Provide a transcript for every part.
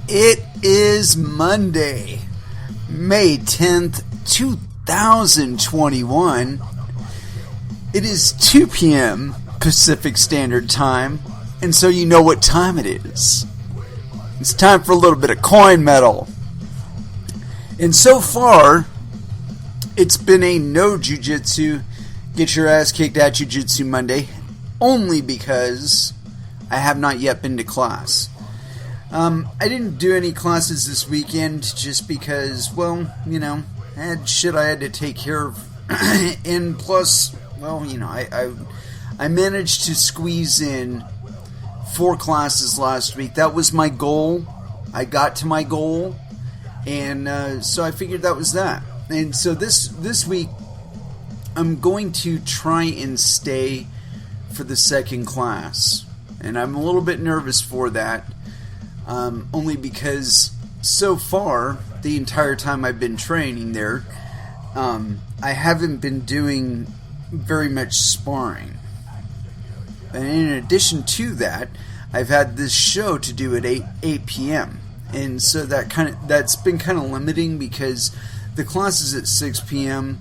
It is Monday, May 10th, 2021. It is 2 p.m. Pacific Standard Time, and so you know what time it is. It's time for a little bit of coin metal. And so far, it's been a no jujitsu, get your ass kicked at Jujitsu Monday, only because I have not yet been to class. I didn't do any classes this weekend just because, well, you know, I had shit I had to take care of. And plus, well, you know, I managed to squeeze in 4 classes last week. That was my goal. I got to my goal. And so I figured that was that. And so this week, I'm going to try and stay for the second class. And I'm a little bit nervous for that. Only because so far, the entire time I've been training there, I haven't been doing very much sparring. And in addition to that, I've had this show to do at 8 p.m. And so that's been kind of limiting because the class is at 6 p.m.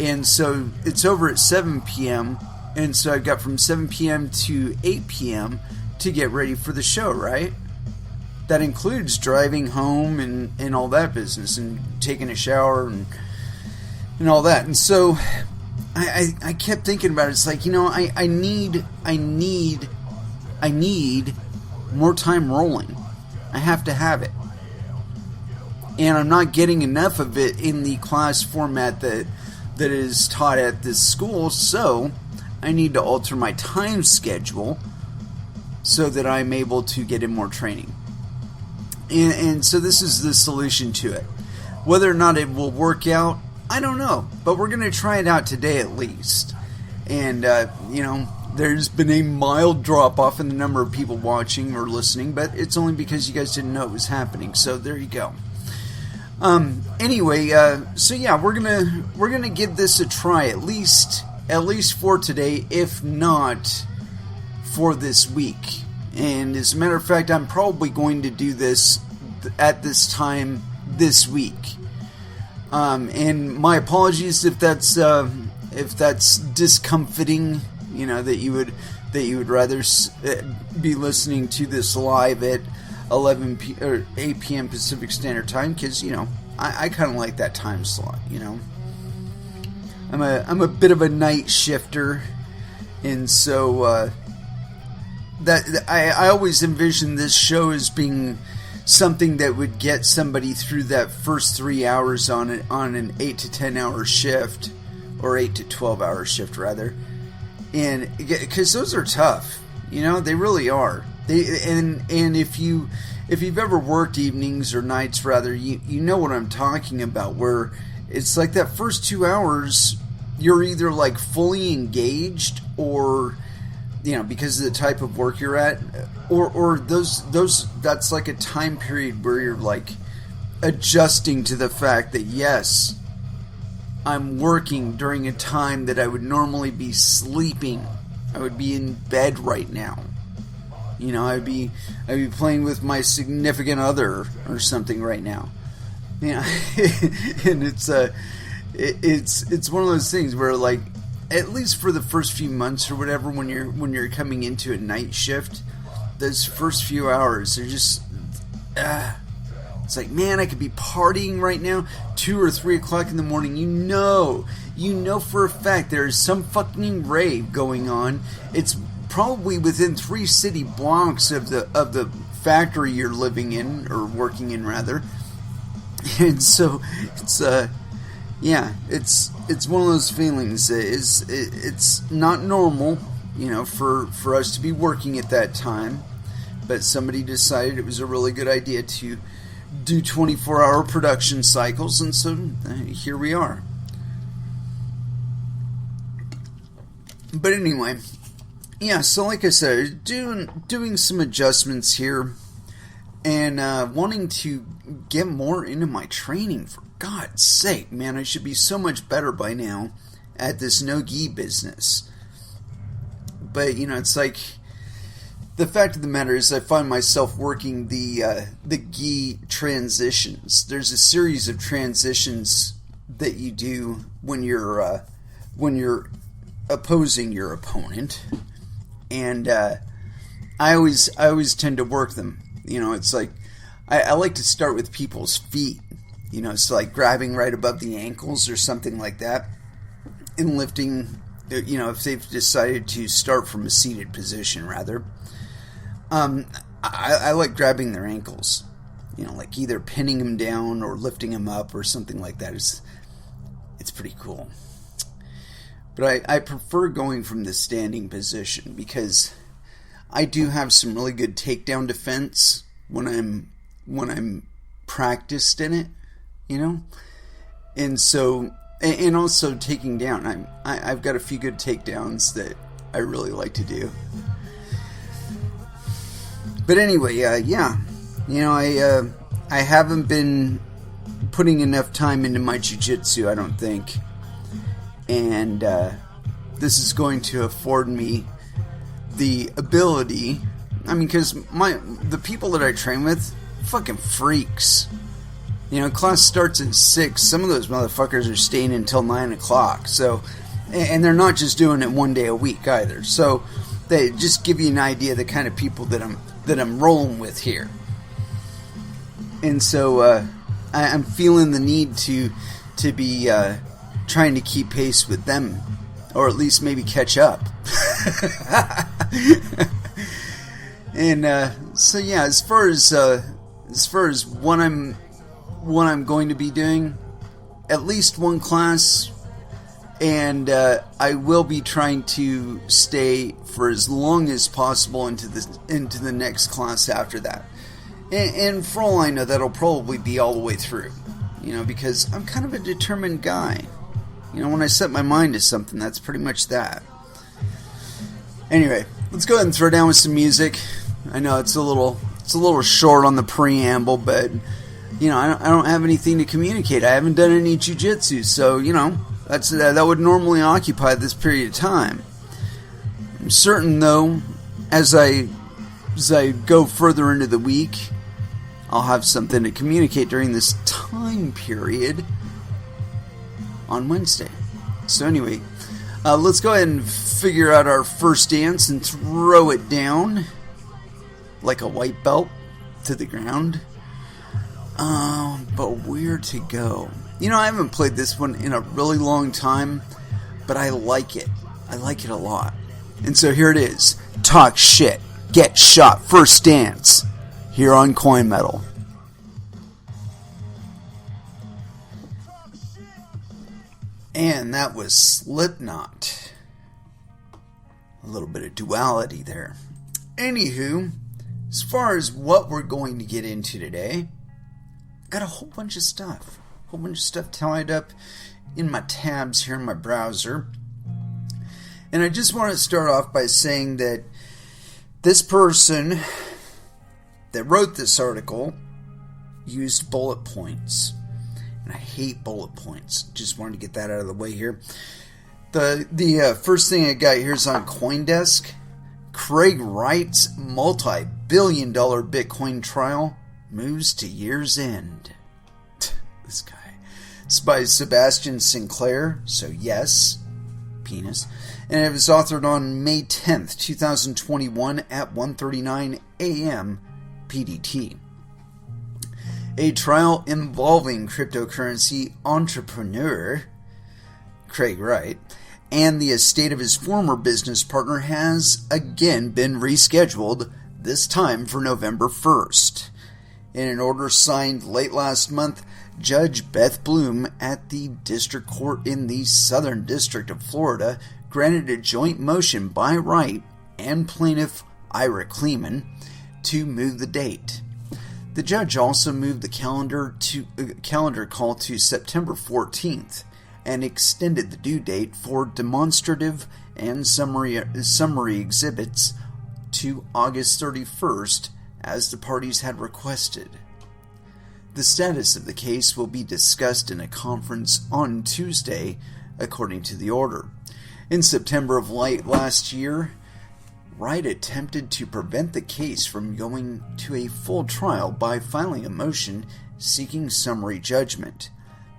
And so it's over at 7 p.m. And so I've got from 7 p.m. to 8 p.m. to get ready for the show, right? That includes driving home and all that business and taking a shower and all that. And so I kept thinking about it. It's like, you know, I need more time rolling. I have to have it. And I'm not getting enough of it in the class format that is taught at this school, so I need to alter my time schedule so that I'm able to get in more training. And so this is the solution to it. Whether or not it will work out, I don't know. But we're going to try it out today at least. And, you know, there's been a mild drop-off in the number of people watching or listening, but it's only because you guys didn't know it was happening. So there you go. Anyway, so yeah, we're gonna give this a try at least for today, if not for this week. And as a matter of fact, I'm probably going to do this at this time this week. And my apologies if that's discomfiting. You know, that you would rather be listening to this live at 8 p.m. Pacific Standard Time, because, you know, I kind of like that time slot. You know, I'm a bit of a night shifter, and so that I always envision this show as being something that would get somebody through that first 3 hours on an 8 to 10 hour shift, or 8 to 12 hour shift rather, and because those are tough. You know, they really are. And if you've ever worked evenings or nights rather, you know what I'm talking about, where it's like that first 2 hours you're either like fully engaged, or, you know, because of the type of work you're at, or those that's like a time period where you're like adjusting to the fact that, yes, I'm working during a time that I would normally be sleeping. I would be in bed right now. You know, I'd be playing with my significant other or something right now. You know, and it's one of those things where, like, at least for the first few months or whatever, when you're coming into a night shift, those first few hours are just it's like, man, I could be partying right now, 2 or 3 o'clock in the morning. You know for a fact there is some fucking rave going on. It's probably within 3 city blocks of the factory you're living in, or working in rather. And so it's it's one of those feelings. It's not normal, you know, for us to be working at that time, but somebody decided it was a really good idea to do 24-hour production cycles, and so here we are. But anyway, yeah, so like I said, doing some adjustments here, and wanting to get more into my training. For God's sake, man, I should be so much better by now at this no-gi business. But, you know, it's like, the fact of the matter is I find myself working the gi transitions. There's a series of transitions that you do when you're opposing your opponent, and I always tend to work them. It's like I like to start with people's feet. It's like grabbing right above the ankles or something like that, and lifting. If they've decided to start from a seated position, rather. I like grabbing their ankles, like either pinning them down or lifting them up or something like that. It's pretty cool. But I prefer going from the standing position because I do have some really good takedown defense when I'm practiced in it, and so and also taking down. I've got a few good takedowns that I really like to do. But anyway, I haven't been putting enough time into my jiu-jitsu, I don't think. And this is going to afford me the ability, because the people that I train with, fucking freaks. Class starts at 6. Some of those motherfuckers are staying until 9 o'clock. So, and they're not just doing it one day a week either. So, they just give you an idea of the kind of people that I'm rolling with here. And so I'm feeling the need to be trying to keep pace with them, or at least maybe catch up. And so yeah, as far as what I'm going to be doing, at least one class. And I will be trying to stay for as long as possible into the next class after that. And for all I know, that'll probably be all the way through. Because I'm kind of a determined guy. When I set my mind to something, that's pretty much that. Anyway, let's go ahead and throw down with some music. I know it's a little short on the preamble, but I don't have anything to communicate. I haven't done any jiu-jitsu, so that would normally occupy this period of time. I'm certain, though, as I go further into the week, I'll have something to communicate during this time period on Wednesday. So anyway, let's go ahead and figure out our first dance and throw it down like a white belt to the ground. But where to go? I haven't played this one in a really long time, but I like it. I like it a lot. And so here it is. Talk shit, get shot, first dance, here on Coin Metal. And that was Slipknot. A little bit of duality there. Anywho, as far as what we're going to get into today, I got a whole bunch of stuff. Tied up in my tabs here in my browser. And I just want to start off by saying that this person that wrote this article used bullet points. And I hate bullet points. Just wanted to get that out of the way here. The first thing I got here is on CoinDesk. Craig Wright's multi-billion-dollar Bitcoin trial moves to year's end. This guy. It's by Sebastian Sinclair, so yes, penis. And it was authored on May 10th, 2021 at 1:39 a.m. PDT. A trial involving cryptocurrency entrepreneur Craig Wright and the estate of his former business partner has again been rescheduled, this time for November 1st. In an order signed late last month, Judge Beth Bloom at the District Court in the Southern District of Florida granted a joint motion by Wright and plaintiff Ira Kleeman to move the date. The judge also moved the calendar call to September 14th and extended the due date for demonstrative and summary exhibits to August 31st, as the parties had requested. The status of the case will be discussed in a conference on Tuesday, according to the order. In September of last year, Wright attempted to prevent the case from going to a full trial by filing a motion seeking summary judgment.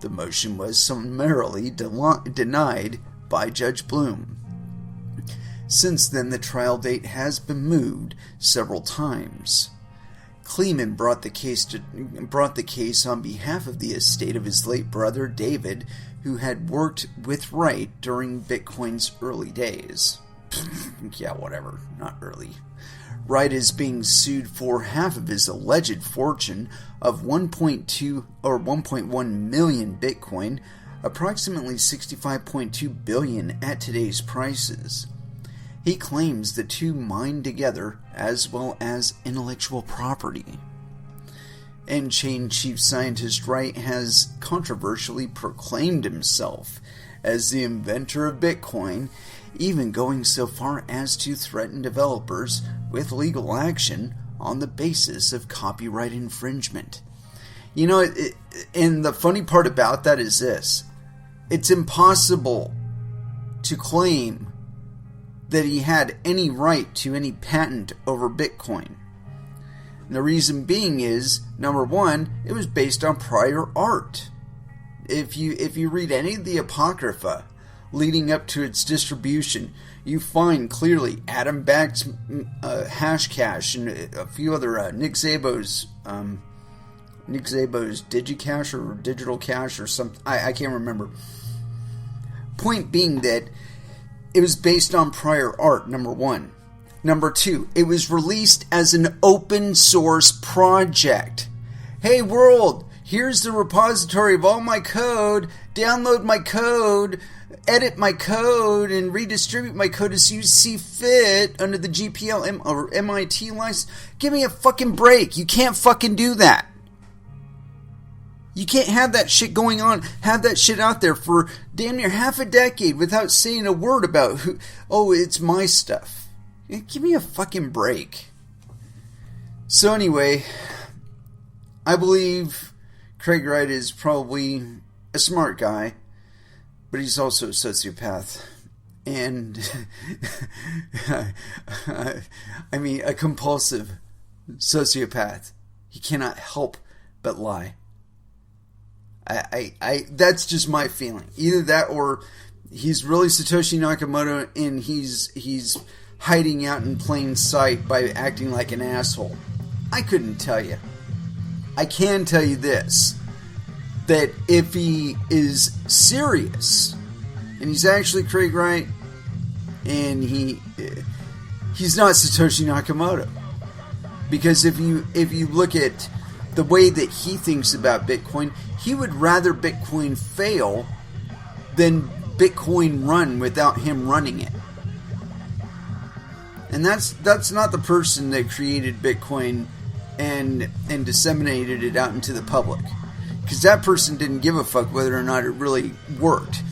The motion was summarily denied by Judge Bloom. Since then, the trial date has been moved several times. Kleeman brought the case on behalf of the estate of his late brother David, who had worked with Wright during Bitcoin's early days. Yeah, whatever, not early. Wright is being sued for half of his alleged fortune of 1.2 or 1.1 million Bitcoin, approximately 65.2 billion at today's prices. He claims the two mined together as well as intellectual property. N-Chain chief scientist Wright has controversially proclaimed himself as the inventor of Bitcoin, even going so far as to threaten developers with legal action on the basis of copyright infringement. You know, and the funny part about that is this. It's impossible to claim that he had any right to any patent over Bitcoin. And the reason being is, number one, it was based on prior art. If you read any of the Apocrypha leading up to its distribution, you find clearly Adam Back's Hashcash and a few other Nick Szabo's Digicash or Digital Cash or something. I can't remember. Point being that it was based on prior art, number one. Number two, it was released as an open source project. Hey world, here's the repository of all my code. Download my code, edit my code, and redistribute my code as you see fit under the GPL or MIT license. Give me a fucking break. You can't fucking do that. You can't have that shit going on, have that shit out there for damn near half a decade without saying a word about who, oh, it's my stuff. Give me a fucking break. So anyway, I believe Craig Wright is probably a smart guy, but he's also a sociopath. And, I mean, a compulsive sociopath. He cannot help but lie. I that's just my feeling. Either that or he's really Satoshi Nakamoto and he's hiding out in plain sight by acting like an asshole. I couldn't tell you. I can tell you this, that if he is serious and he's actually Craig Wright and he's not Satoshi Nakamoto, because if you look at the way that he thinks about Bitcoin, he would rather Bitcoin fail than Bitcoin run without him running it. And that's not the person that created Bitcoin and disseminated it out into the public. Because that person didn't give a fuck whether or not it really worked.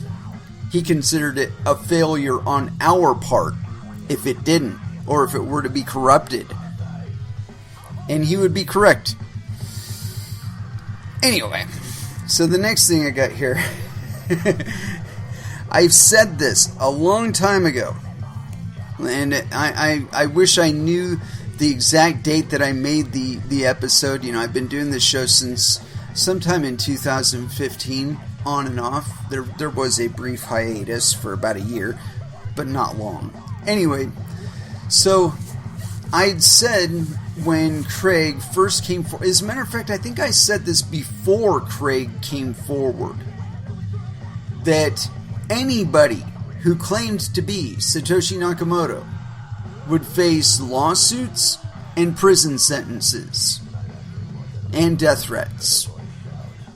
He considered it a failure on our part if it didn't, or if it were to be corrupted. And he would be correct. Anyway, so the next thing I got here, I've said this a long time ago, and I wish I knew the exact date that I made the episode. You know, I've been doing this show since sometime in 2015, on and off. There was a brief hiatus for about a year, but not long. Anyway, so I'd said when Craig first came forward, as a matter of fact, I think I said this before Craig came forward, that anybody who claimed to be Satoshi Nakamoto would face lawsuits and prison sentences and death threats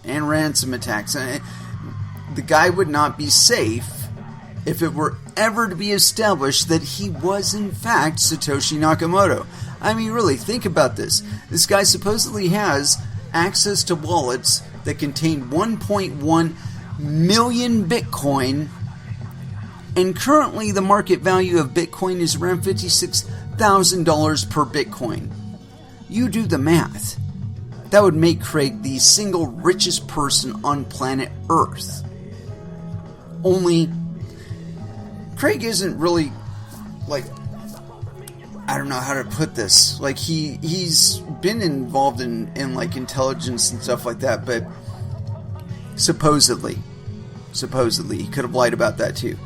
and ransom attacks. The guy would not be safe if it were ever to be established that he was in fact Satoshi Nakamoto. I mean, really, think about this. This guy supposedly has access to wallets that contain 1.1 million Bitcoin, and currently the market value of Bitcoin is around $56,000 per Bitcoin. You do the math. That would make Craig the single richest person on planet Earth. Only, Craig isn't really, like, I don't know how to put this. Like, he's been involved in like intelligence and stuff like that, but supposedly he could have lied about that too.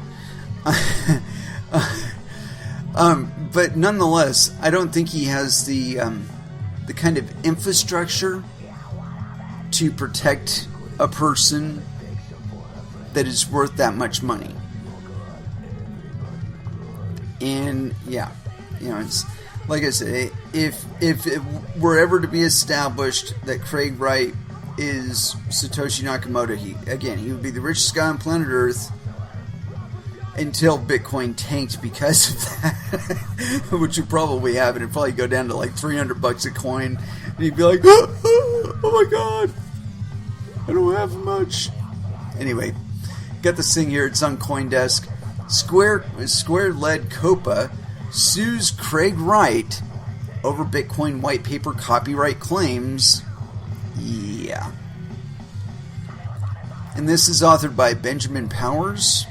But nonetheless, I don't think he has the kind of infrastructure to protect a person that is worth that much money. And yeah, it's like I say, if it were ever to be established that Craig Wright is Satoshi Nakamoto, he would be the richest guy on planet Earth until Bitcoin tanked because of that, which would probably happen. It'd probably go down to like $300 a coin, and he'd be like, oh my god, I don't have much. Anyway, got this thing here. It's on CoinDesk. Square-led Copa sues Craig Wright over Bitcoin white paper copyright claims. Yeah. And this is authored by Benjamin Powers.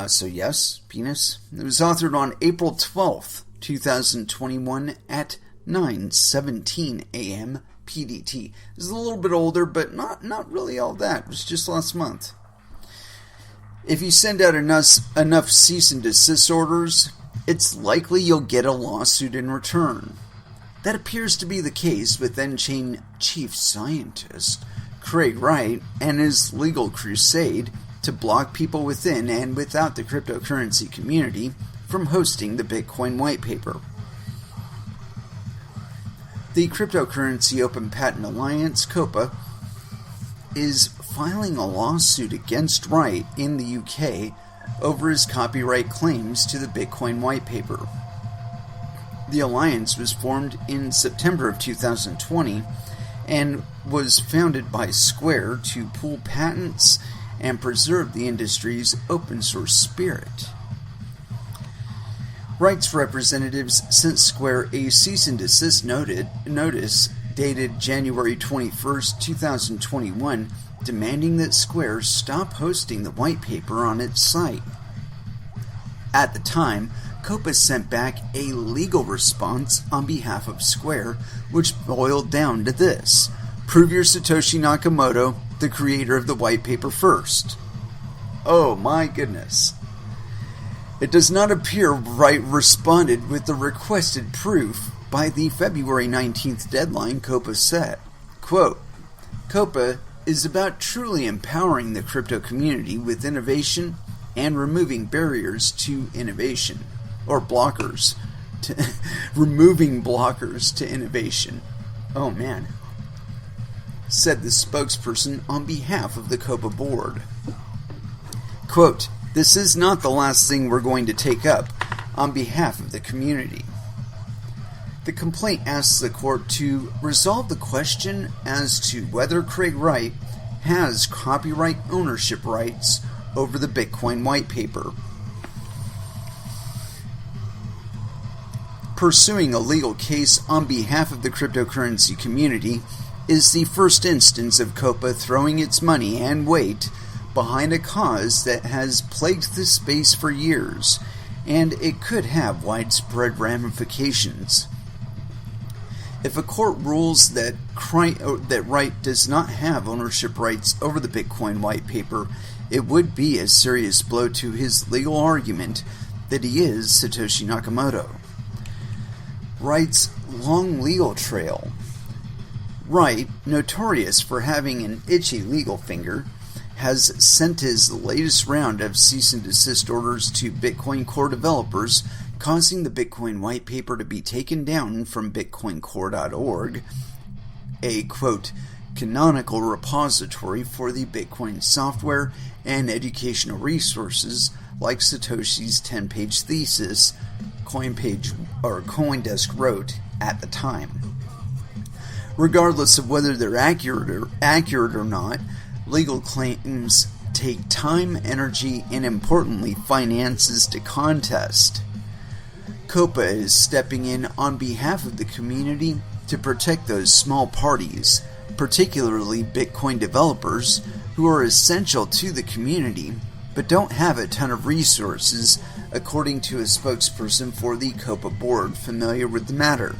So yes, penis. It was authored on April 12th, 2021 at 9:17 a.m. PDT. It's a little bit older, but not really all that. It was just last month. If you send out enough cease and desist orders, it's likely you'll get a lawsuit in return. That appears to be the case with then-chain chief scientist Craig Wright and his legal crusade to block people within and without the cryptocurrency community from hosting the Bitcoin white paper. The Cryptocurrency Open Patent Alliance, COPA, is filing a lawsuit against Wright in the UK over his copyright claims to the Bitcoin white paper. The alliance was formed in September of 2020 and was founded by Square to pool patents and preserve the industry's open source spirit. Wright's representatives sent Square a cease and desist notice dated January 21st, 2021, demanding that Square stop hosting the white paper on its site. At the time, Copa sent back a legal response on behalf of Square, which boiled down to this: prove you're Satoshi Nakamoto, the creator of the white paper, first. Oh my goodness. It does not appear Wright responded with the requested proof by the February 19th deadline Copa set. Quote, Copa is about truly empowering the crypto community with innovation and removing barriers to innovation, or blockers, removing blockers to innovation. Oh man. Said the spokesperson on behalf of the Copa board. Quote, this is not the last thing we're going to take up on behalf of the community. The complaint asks the court to resolve the question as to whether Craig Wright has copyright ownership rights over the Bitcoin white paper. Pursuing a legal case on behalf of the cryptocurrency community is the first instance of Copa throwing its money and weight behind a cause that has plagued the space for years, and it could have widespread ramifications. If a court rules that Wright does not have ownership rights over the Bitcoin white paper, it would be a serious blow to his legal argument that he is Satoshi Nakamoto. Wright's long legal trail. Wright, notorious for having an itchy legal finger, has sent his latest round of cease and desist orders to Bitcoin Core developers, causing the Bitcoin white paper to be taken down from bitcoincore.org, a, quote, canonical repository for the Bitcoin software and educational resources like Satoshi's 10-page thesis, CoinDesk wrote at the time. Regardless of whether they're accurate or not, legal claims take time, energy, and importantly, finances to contest. Copa is stepping in on behalf of the community to protect those small parties, particularly Bitcoin developers, who are essential to the community but don't have a ton of resources according to a spokesperson for the COPA board familiar with the matter.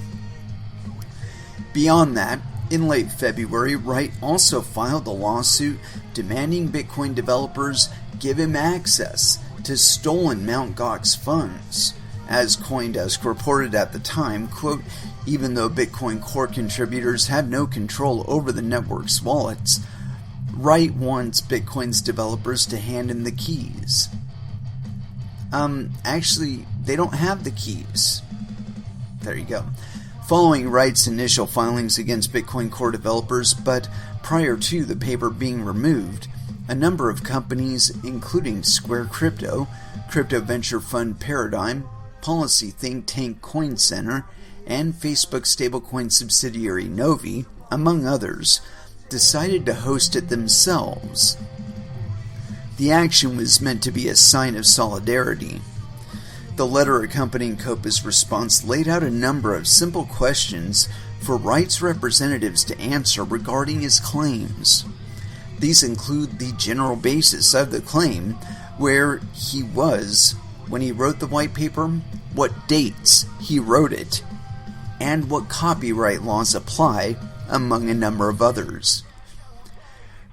Beyond that, in late February, Wright also filed a lawsuit demanding Bitcoin developers give him access to stolen Mt. Gox funds. As CoinDesk reported at the time, quote, even though Bitcoin core contributors have no control over the network's wallets, Wright wants Bitcoin's developers to hand him the keys. Actually, they don't have the keys. There you go. Following Wright's initial filings against Bitcoin core developers, but prior to the paper being removed, a number of companies, including Square Crypto, crypto venture fund Paradigm, policy think tank Coin Center, and Facebook stablecoin subsidiary Novi, among others, decided to host it themselves. The action was meant to be a sign of solidarity. The letter accompanying COPA's response laid out a number of simple questions for Wright's representatives to answer regarding his claims. These include the general basis of the claim, where he was when he wrote the white paper, what dates he wrote it, and what copyright laws apply, among a number of others.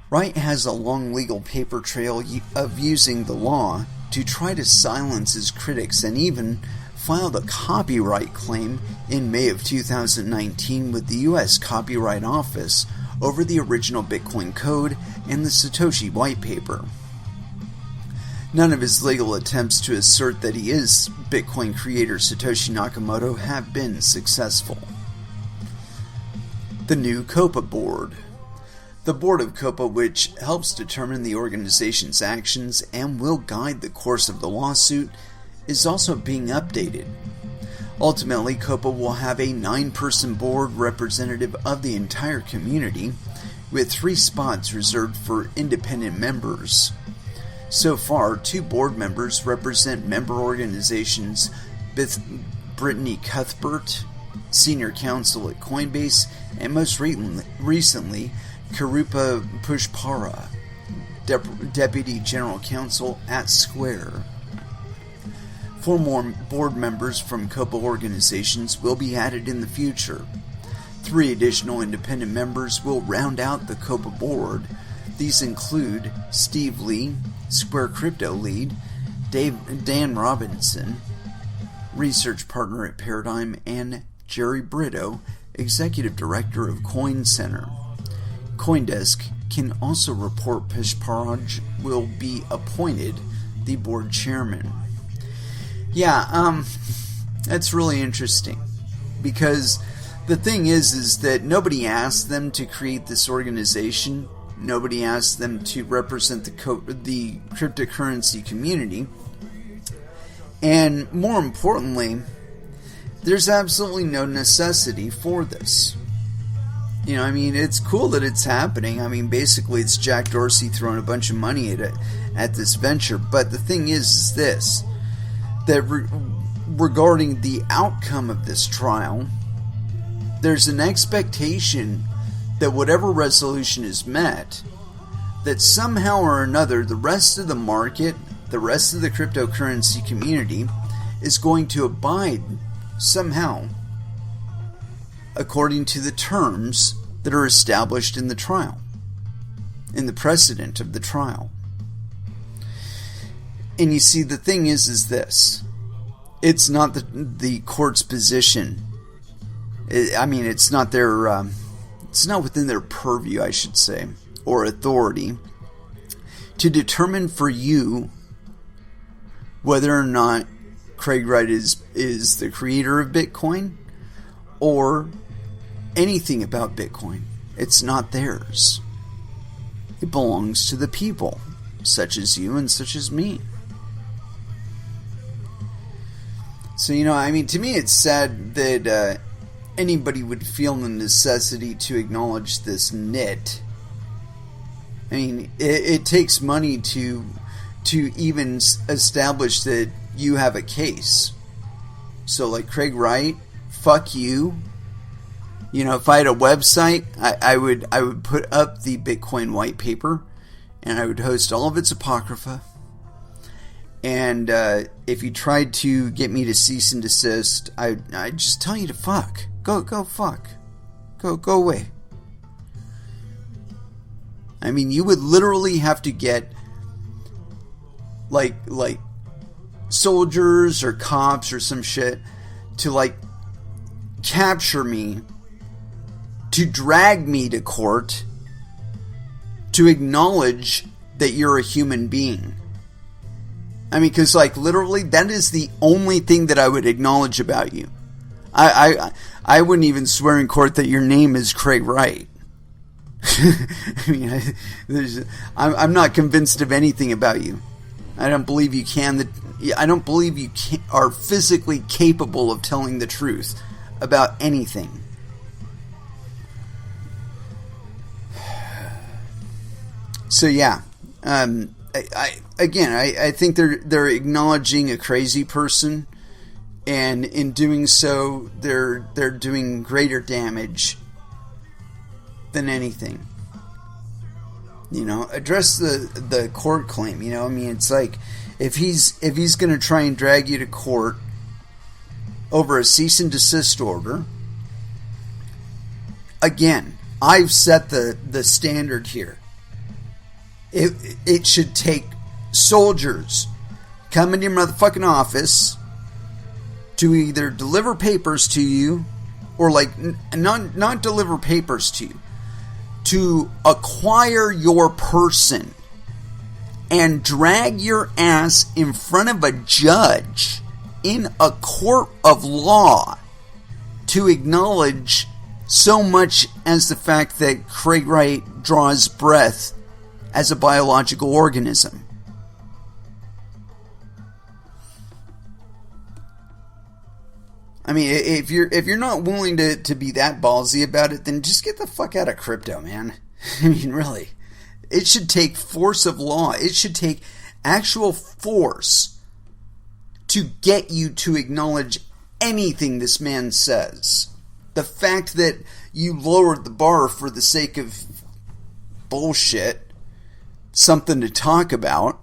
Wright has a long legal paper trail of using the law to try to silence his critics, and even filed a copyright claim in May of 2019 with the U.S. Copyright Office over the original Bitcoin code and the Satoshi white paper. None of his legal attempts to assert that he is Bitcoin creator Satoshi Nakamoto have been successful. The new COPA board. The board of COPA, which helps determine the organization's actions and will guide the course of the lawsuit, is also being updated. Ultimately, COPA will have a 9-person board representative of the entire community, with 3 spots reserved for independent members. So far, 2 board members represent member organizations Brittany Cuthbert, senior counsel at Coinbase, and most recently, Karupa Pushpara, deputy general counsel at Square. 4 more board members from COPA organizations will be added in the future. 3 additional independent members will round out the COPA board. These include Steve Lee, Square Crypto lead, Dan Robinson, research partner at Paradigm, and Jerry Brito, executive director of Coin Center. CoinDesk can also report Pushparaj will be appointed the board chairman. Yeah, that's really interesting, because the thing is that nobody asked them to create this organization. Nobody asked them to represent the cryptocurrency community. And more importantly, there's absolutely no necessity for this. You know, I mean, it's cool that it's happening. I mean, basically, it's Jack Dorsey throwing a bunch of money at this venture. But the thing is this, that regarding the outcome of this trial, there's an expectation that whatever resolution is met, that somehow or another the rest of the market, the rest of the cryptocurrency community, is going to abide somehow according to the terms that are established in the trial, in the precedent of the trial. And you see, the thing is this, it's not the court's position. It's not their, it's not within their purview, I should say, or authority, to determine for you whether or not Craig Wright is the creator of Bitcoin or anything about Bitcoin. It's not theirs. It belongs to the people, such as you and such as me. So, you know, I mean, to me it's sad that anybody would feel the necessity to acknowledge this nit. I mean, it takes money to even establish that you have a case. So, like, Craig Wright, fuck you. You know, if I had a website, I would put up the Bitcoin white paper, and I would host all of its apocrypha, And if you tried to get me to cease and desist, I'd just tell you to fuck. Go fuck. Go away. I mean, you would literally have to get like soldiers or cops or some shit to like capture me, to drag me to court, to acknowledge that you're a human being. I mean, because like literally that is the only thing that I would acknowledge about you. I wouldn't even swear in court that your name is Craig Wright. I mean, I'm not convinced of anything about you. I don't believe you can. I don't believe you are physically capable of telling the truth about anything. So yeah, I think they're acknowledging a crazy person, and in doing so, they're doing greater damage than anything. You know, address the court claim. You know, I mean, it's like if he's going to try and drag you to court over a cease and desist order, again, I've set the standard here. It should take soldiers come into your motherfucking office to either deliver papers to you, or like not deliver papers to you, to acquire your person and drag your ass in front of a judge in a court of law to acknowledge so much as the fact that Craig Wright draws breath as a biological organism. I mean, if you're not willing to be that ballsy about it, then just get the fuck out of crypto, man. I mean, really. It should take force of law. It should take actual force to get you to acknowledge anything this man says. The fact that you lowered the bar for the sake of bullshit, something to talk about,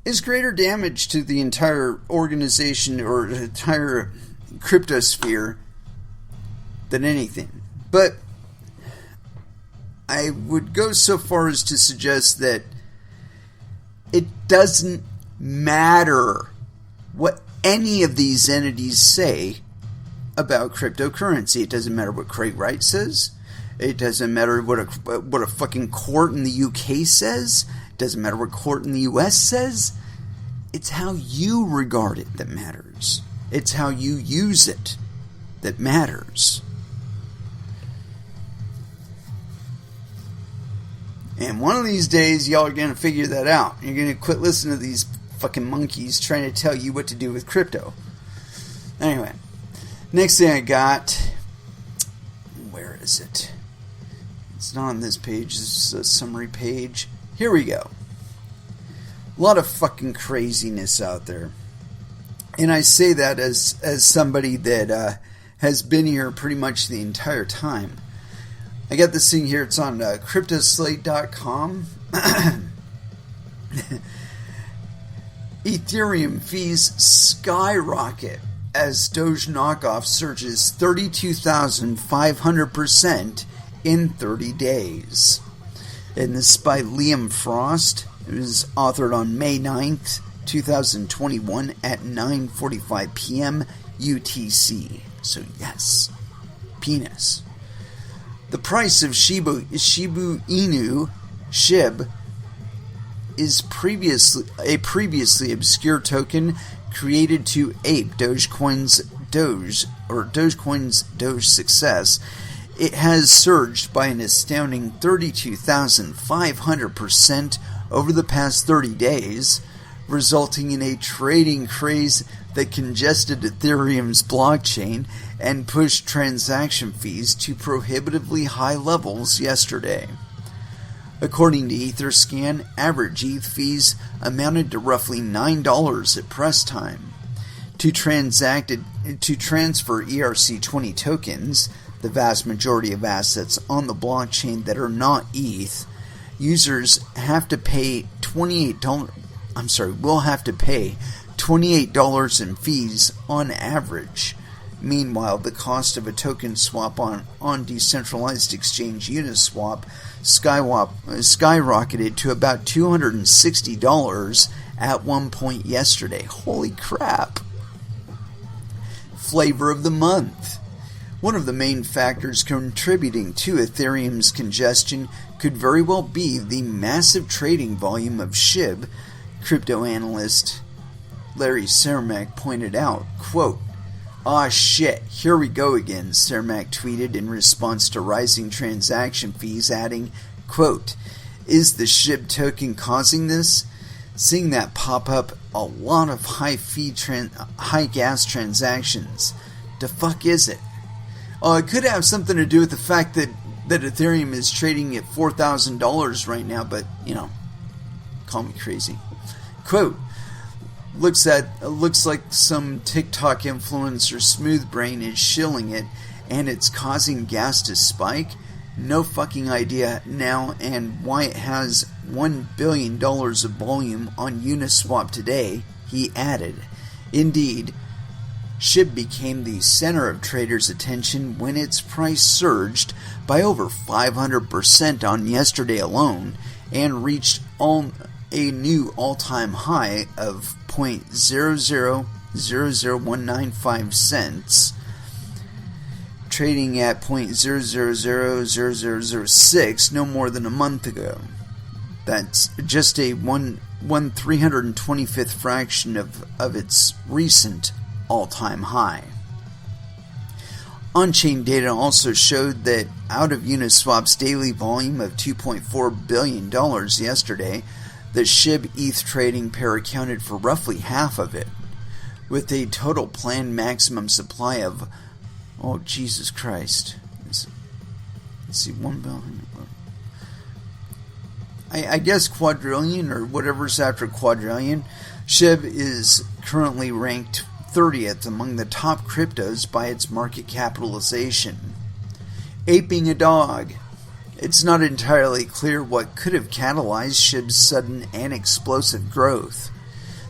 is greater damage to the entire organization or entire cryptosphere than anything. But I would go so far as to suggest that it doesn't matter what any of these entities say about cryptocurrency. It doesn't matter what Craig Wright says. It doesn't matter what a fucking court in the UK says. It doesn't matter what court in the US says. It's how you regard it that matters. It's how you use it that matters. And one of these days, y'all are going to figure that out. You're going to quit listening to these fucking monkeys trying to tell you what to do with crypto. Anyway, next thing I got, where is it? It's not on this page. This is a summary page. Here we go. A lot of fucking craziness out there. And I say that as somebody that has been here pretty much the entire time. I got this thing here. It's on cryptoslate.com. Ethereum fees skyrocket as Doge knockoff surges 32,500% in 30 days. And this is by Liam Frost. It was authored on May 9th, 2021 at 9:45 p.m. UTC. So yes, penis. The price of Shiba Inu, SHIB, is previously obscure token created to ape Dogecoin's Doge success. It has surged by an astounding 32,500% over the past 30 days, resulting in a trading craze that congested Ethereum's blockchain and pushed transaction fees to prohibitively high levels yesterday. According to Etherscan, average ETH fees amounted to roughly $9 at press time. To transfer ERC20 tokens, the vast majority of assets on the blockchain that are not ETH, users have to pay will have to pay $28 in fees on average. Meanwhile, the cost of a token swap on decentralized exchange Uniswap skyrocketed to about $260 at one point yesterday. Holy crap. Flavor of the month. One of the main factors contributing to Ethereum's congestion could very well be the massive trading volume of SHIB, crypto analyst Larry Cermak pointed out. Quote, "Aw shit, here we go again," Cermak tweeted in response to rising transaction fees, adding, quote, "Is the SHIB token causing this? Seeing that pop up a lot of high gas transactions. The fuck is it?" It could have something to do with the fact that Ethereum is trading at $4,000 right now, but, call me crazy. Quote, looks like some TikTok influencer Smoothbrain is shilling it, and it's causing gas to spike. No fucking idea now, and why it has $1 billion of volume on Uniswap today, he added. Indeed, SHIB became the center of traders' attention when its price surged by over 500% on yesterday alone and reached a new all-time high of 0.0000195 cents, trading at 0.0000006 no more than a month ago. That's just a 1/325th fraction of its recent all-time high. On-chain data also showed that out of Uniswap's daily volume of $2.4 billion yesterday, the SHIB ETH trading pair accounted for roughly half of it, with a total planned maximum supply of, oh Jesus Christ, let's see, 1 billion, I guess quadrillion or whatever's after quadrillion. SHIB is currently ranked 30th among the top cryptos by its market capitalization. Aping a dog. It's not entirely clear what could have catalyzed SHIB's sudden and explosive growth.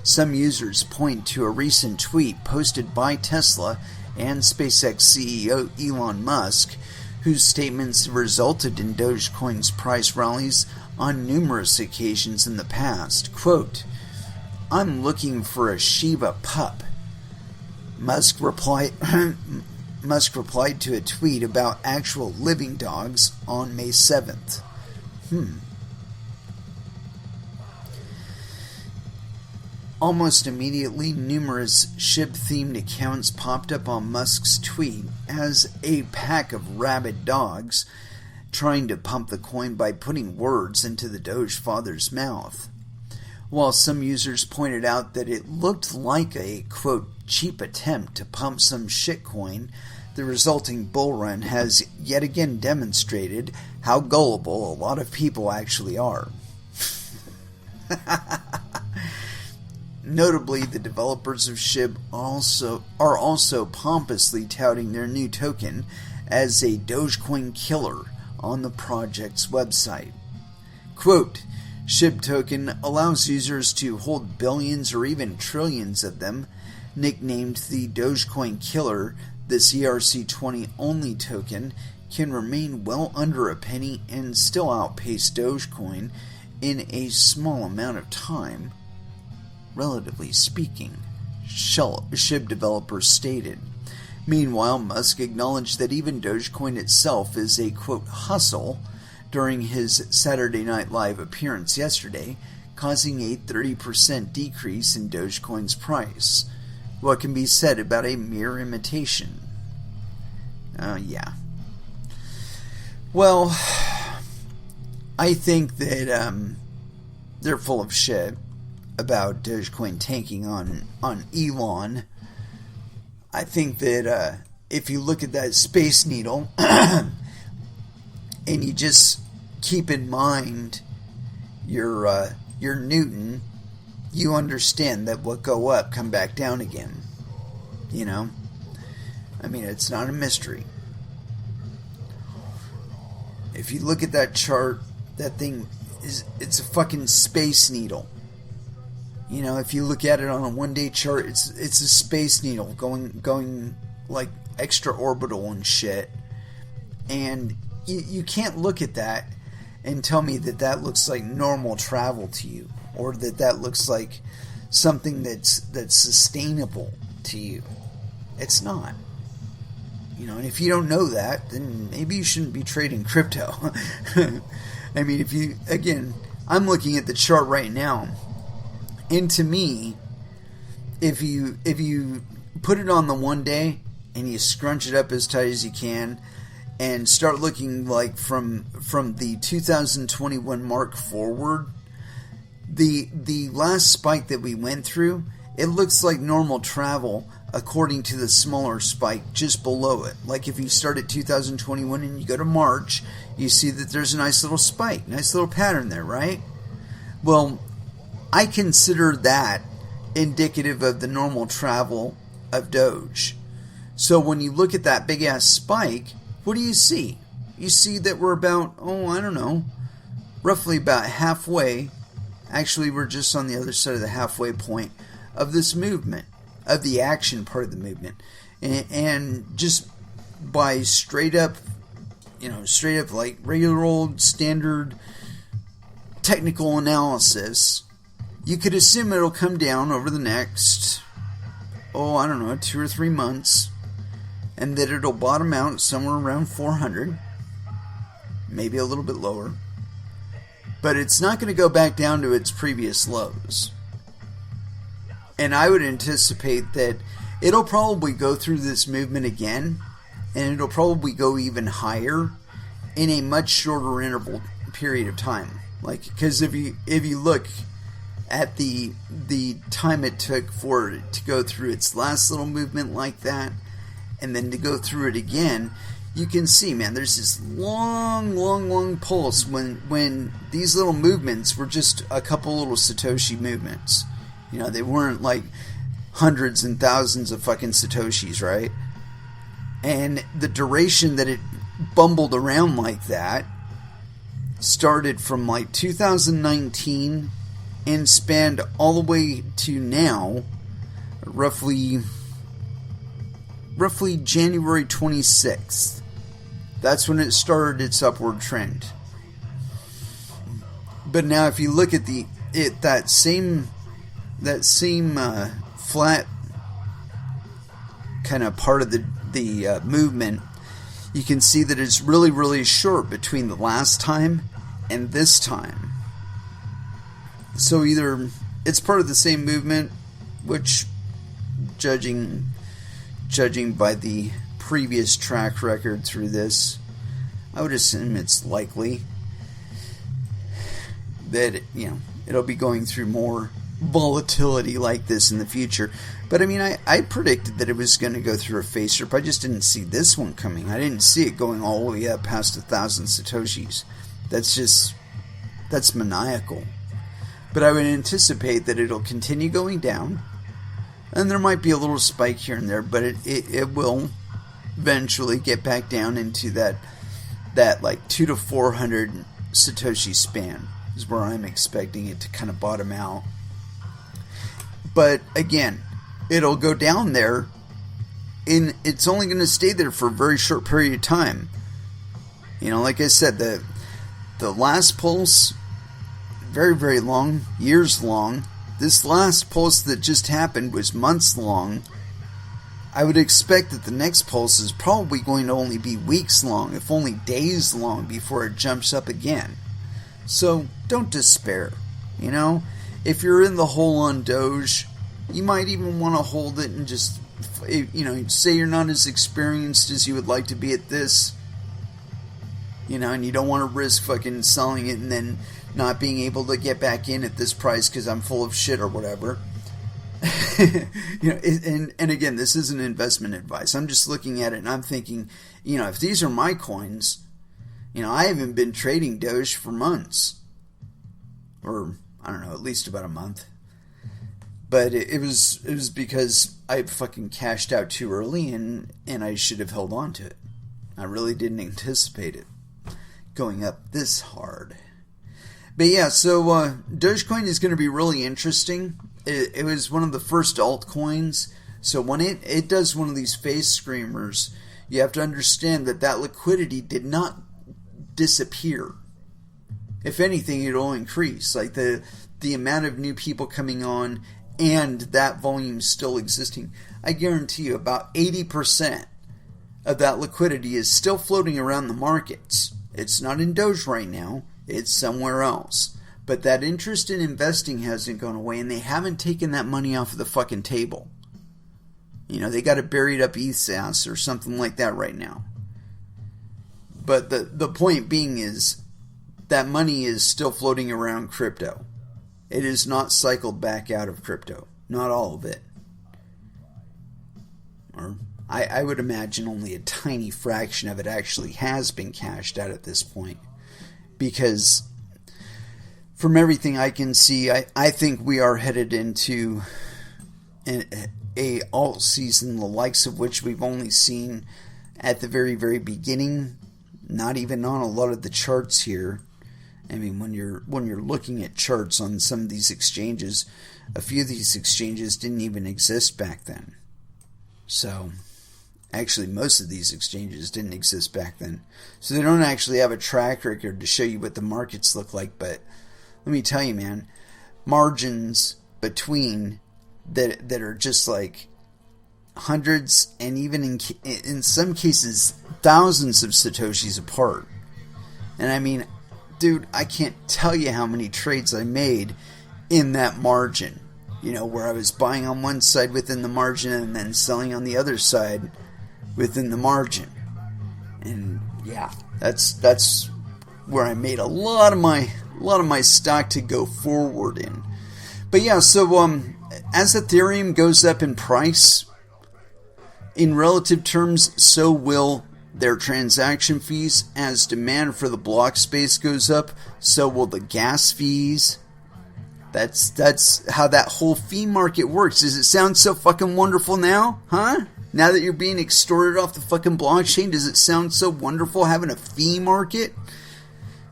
Some users point to a recent tweet posted by Tesla and SpaceX CEO Elon Musk, whose statements have resulted in Dogecoin's price rallies on numerous occasions in the past. Quote, "I'm looking for a Shiba pup." Musk replied to a tweet about actual living dogs on May 7th. Almost immediately, numerous SHIB-themed accounts popped up on Musk's tweet as a pack of rabid dogs trying to pump the coin by putting words into the Doge father's mouth. While some users pointed out that it looked like a, quote, cheap attempt to pump some shitcoin, the resulting bull run has yet again demonstrated how gullible a lot of people actually are. Notably, the developers of SHIB are also pompously touting their new token as a Dogecoin killer on the project's website. Quote, "SHIB token allows users to hold billions or even trillions of them. Nicknamed the Dogecoin killer, this ERC20 only token can remain well under a penny and still outpace Dogecoin in a small amount of time, relatively speaking," SHIB developers stated. Meanwhile, Musk acknowledged that even Dogecoin itself is a, quote, hustle during his Saturday Night Live appearance yesterday, causing a 30% decrease in Dogecoin's price. What can be said about a mere imitation? Yeah. Well, I think that they're full of shit about Dogecoin tanking on Elon. I think that if you look at that Space Needle and you just keep in mind your Newton, you understand that what go up come back down again. You know? I mean, it's not a mystery. If you look at that chart, that thing it's a fucking Space Needle. You know, if you look at it on a 1-day chart, it's a space needle going like extra orbital and shit. And you can't look at that and tell me that that looks like normal travel to you, or that looks like something that's sustainable to you. It's not. You know, and if you don't know that, then maybe you shouldn't be trading crypto. I mean, I'm looking at the chart right now, and to me, if you put it on the 1 day and you scrunch it up as tight as you can and start looking like from the 2021 mark forward, the last spike that we went through, it looks like normal travel according to the smaller spike just below it. Like if you start at 2021 and you go to March, you see that there's a nice little spike, nice little pattern there, right? Well, I consider that indicative of the normal travel of Doge. So when you look at that big ass spike, what do you see? You see that we're about, roughly about halfway. Actually, we're just on the other side of the halfway point of this movement, of the action part of the movement. And just by straight up like regular old standard technical analysis, you could assume it'll come down over the next, 2 or 3 months, and that it'll bottom out somewhere around 400, maybe a little bit lower. But it's not going to go back down to its previous lows. And I would anticipate that it'll probably go through this movement again, and it'll probably go even higher in a much shorter interval period of time. Like, because if you look at the time it took for it to go through its last little movement like that, and then to go through it again, you can see, man, there's this long pulse when these little movements were just a couple little Satoshi movements. You know, they weren't like hundreds and thousands of fucking Satoshis, right? And the duration that it bumbled around like that started from like 2019 and spanned all the way to now, roughly January 26th. That's when it started its upward trend. But now if you look at that same flat kind of part of the movement, you can see that it's really short between the last time and this time. So either it's part of the same movement, which judging by the previous track record through this, I would assume it's likely that it'll be going through more volatility like this in the future. But I mean, I predicted that it was going to go through a phase strip. I just didn't see this one coming. I didn't see it going all the way up past 1,000 Satoshis. That's maniacal. But I would anticipate that it'll continue going down, and there might be a little spike here and there, but it will eventually get back down into that like 200 to 400 Satoshi span is where I'm expecting it to kind of bottom out. But again, it'll go down there, and it's only going to stay there for a very short period of time. You know, like I said, the last pulse, very long, years long. This last pulse that just happened was months long. I would expect that the next pulse is probably going to only be weeks long, if only days long, before it jumps up again. So don't despair. You know, if you're in the hole on Doge, you might even want to hold it and just, say you're not as experienced as you would like to be at this. And you don't want to risk fucking selling it and then not being able to get back in at this price because I'm full of shit or whatever. And again, this isn't investment advice. I'm just looking at it and I'm thinking, if these are my coins, I haven't been trading Doge for months, or I don't know, at least about a month. But it was because I fucking cashed out too early and I should have held on to it. I really didn't anticipate it going up this hard. But yeah, so Dogecoin is going to be really interesting. It was one of the first altcoins. So when it does one of these face screamers, you have to understand that liquidity did not disappear. If anything, it'll increase. Like the amount of new people coming on and that volume still existing. I guarantee you about 80% of that liquidity is still floating around the markets. It's not in Doge right now. It's somewhere else. But that interest in investing hasn't gone away, and they haven't taken that money off of the fucking table. You know, they got it buried up ESAS or something like that right now. But the point being is that money is still floating around crypto. It is not cycled back out of crypto. Not all of it. Or I would imagine only a tiny fraction of it actually has been cashed out at this point. Because from everything I can see, I think we are headed into a alt season, the likes of which we've only seen at the very, very beginning. Not even on a lot of the charts here. I mean, when you're looking at charts on some of these exchanges, a few of these exchanges didn't even exist back then. So, actually, most of these exchanges didn't exist back then. So they don't actually have a track record to show you what the markets look like. But let me tell you, man, margins between that are just like hundreds and even in some cases thousands of Satoshis apart. And I mean, dude, I can't tell you how many trades I made in that margin. You know, where I was buying on one side within the margin and then selling on the other side within the margin. And yeah, that's where I made a lot of my stock to go forward in. But yeah, so as Ethereum goes up in price, in relative terms, so will their transaction fees. As demand for the block space goes up, so will the gas fees. That's how that whole fee market works. Does it sound so fucking wonderful now? Huh? Now that you're being extorted off the fucking blockchain, does it sound so wonderful having a fee market?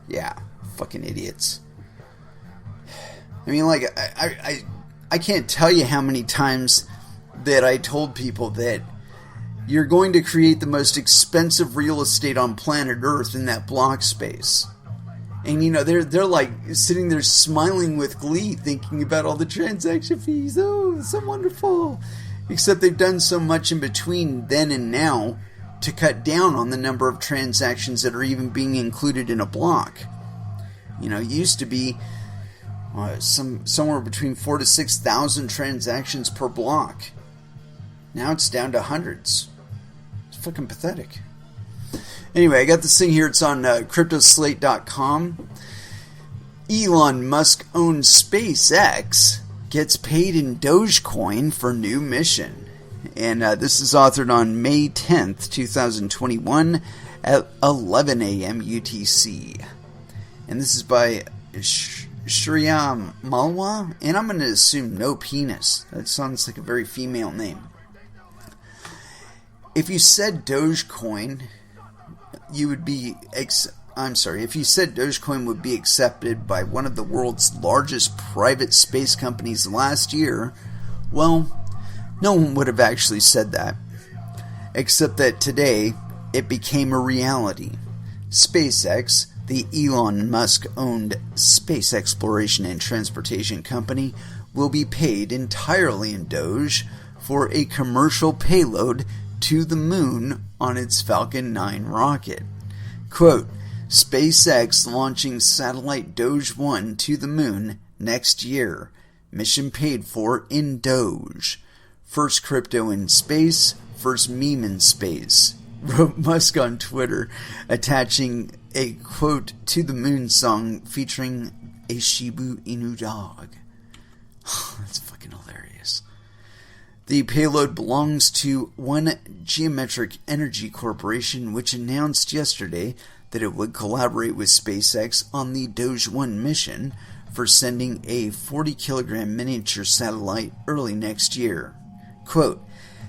Yeah, fucking idiots. I mean, like, I can't tell you how many times that I told people that you're going to create the most expensive real estate on planet Earth in that block space. And, you know, they're like sitting there smiling with glee, thinking about all the transaction fees. Oh, it's so wonderful. Except they've done so much in between then and now to cut down on the number of transactions that are even being included in a block. You know, it used to be somewhere between 4,000 to 6,000 transactions per block. Now it's down to hundreds. It's fucking pathetic. Anyway, I got this thing here. It's on cryptoslate.com. Elon Musk owns SpaceX, gets paid in Dogecoin for new mission. And this is authored on May 10th, 2021 at 11 a.m. UTC. And this is by Shriya Malwa. And I'm going to assume no penis. That sounds like a very female name. If you said Dogecoin, you would be... if you said Dogecoin would be accepted by one of the world's largest private space companies last year, well, no one would have actually said that. Except that today, it became a reality. SpaceX, the Elon Musk-owned space exploration and transportation company, will be paid entirely in Doge for a commercial payload to the moon on its Falcon 9 rocket. Quote, SpaceX launching satellite Doge 1 to the moon next year. Mission paid for in Doge. First crypto in space, first meme in space. Wrote Musk on Twitter, attaching a quote to the moon song featuring a Shiba Inu dog. That's fucking hilarious. The payload belongs to One Geometric Energy Corporation, which announced yesterday that it would collaborate with SpaceX on the Doge 1 mission for sending a 40-kilogram miniature satellite early next year. Quote,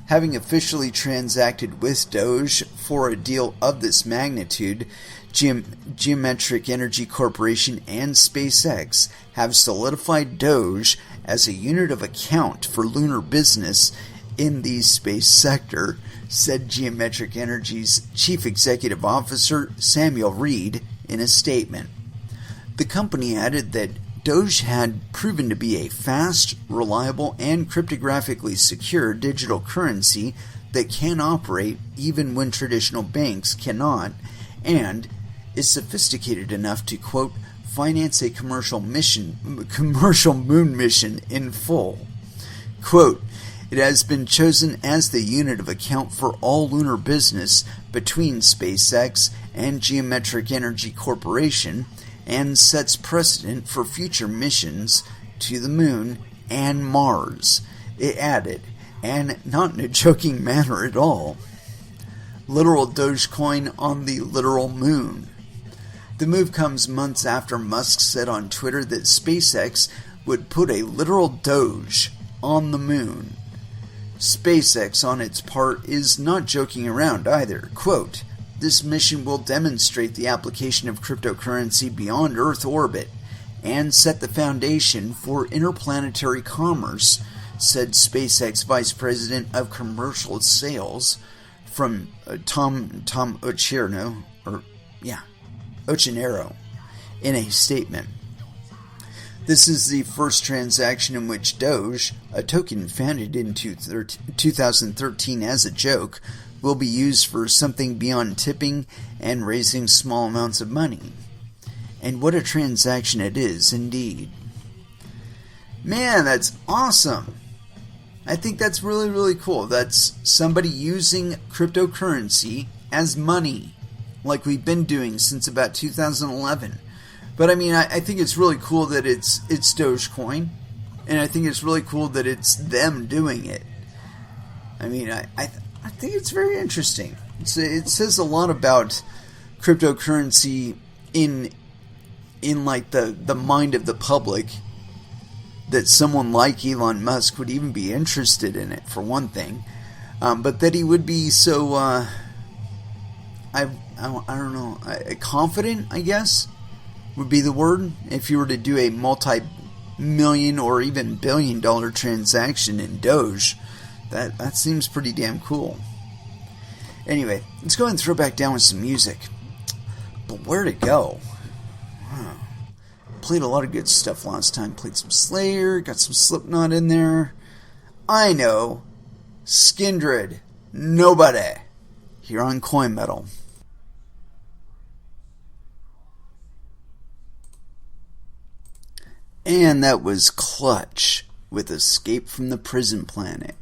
Having officially transacted with Doge for a deal of this magnitude, Geometric Energy Corporation and SpaceX have solidified Doge as a unit of account for lunar business in the space sector, said Geometric Energy's Chief Executive Officer Samuel Reed in a statement. The company added that Doge had proven to be a fast, reliable, and cryptographically secure digital currency that can operate even when traditional banks cannot, and is sophisticated enough to, quote, finance a commercial moon mission in full. Quote, it has been chosen as the unit of account for all lunar business between SpaceX and Geometric Energy Corporation, and sets precedent for future missions to the moon and Mars, it added, and not in a joking manner at all. Literal Dogecoin on the literal moon. The move comes months after Musk said on Twitter that SpaceX would put a literal Doge on the moon. SpaceX, on its part, is not joking around either. Quote, this mission will demonstrate the application of cryptocurrency beyond Earth orbit and set the foundation for interplanetary commerce, said SpaceX Vice President of Commercial Sales from Tom Ochinero in a statement. This is the first transaction in which Doge, a token founded in 2013 as a joke, will be used for something beyond tipping and raising small amounts of money. And what a transaction it is, indeed. Man, that's awesome. I think that's really, really cool. That's somebody using cryptocurrency as money, like we've been doing since about 2011. But I mean, I think it's really cool that it's Dogecoin, and I think it's really cool that it's them doing it. I mean, I think it's very interesting. It says a lot about cryptocurrency in like the mind of the public, that someone like Elon Musk would even be interested in it, for one thing, but that he would be so I don't know, confident, I guess would be the word, if you were to do a multi-million or even billion-dollar transaction in Doge. That seems pretty damn cool. Anyway, let's go ahead and throw back down with some music. But where to go? Played a lot of good stuff last time. Played some Slayer, got some Slipknot in there. I know. Skindred. Nobody. Here on Coin Metal. And that was Clutch with Escape from the Prison Planet.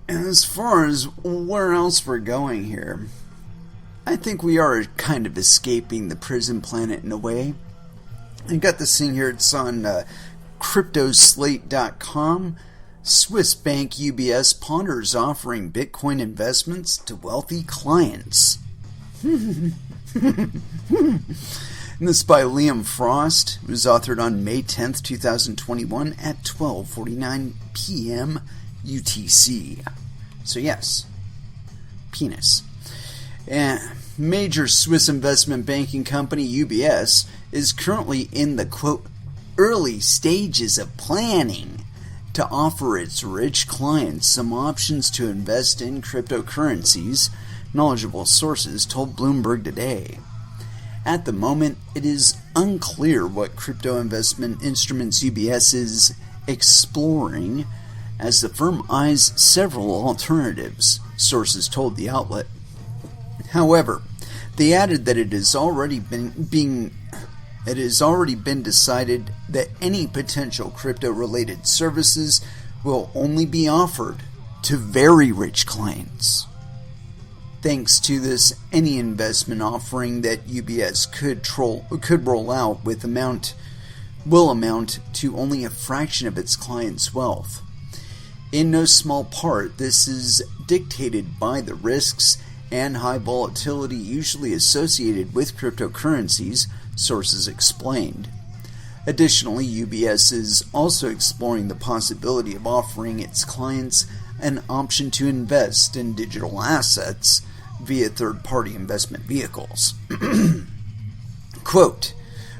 And as far as where else we're going here, I think we are kind of escaping the prison planet in a way. I got this thing here, it's on cryptoslate.com. Swiss bank UBS ponders offering Bitcoin investments to wealthy clients. And this is by Liam Frost. It was authored on May 10th, 2021 at 12:49 p.m. UTC. So yes, penis. Major Swiss investment banking company UBS is currently in the, quote, early stages of planning to offer its rich clients some options to invest in cryptocurrencies, knowledgeable sources told Bloomberg today. At the moment, it is unclear what crypto investment instruments UBS is exploring, as the firm eyes several alternatives, sources told the outlet. However, they added that it has already been decided that any potential crypto-related services will only be offered to very rich clients. Thanks to this, any investment offering that UBS could roll out will amount to only a fraction of its clients' wealth. In no small part, this is dictated by the risks and high volatility usually associated with cryptocurrencies, sources explained. Additionally, UBS is also exploring the possibility of offering its clients an option to invest in digital assets via third-party investment vehicles. Quote,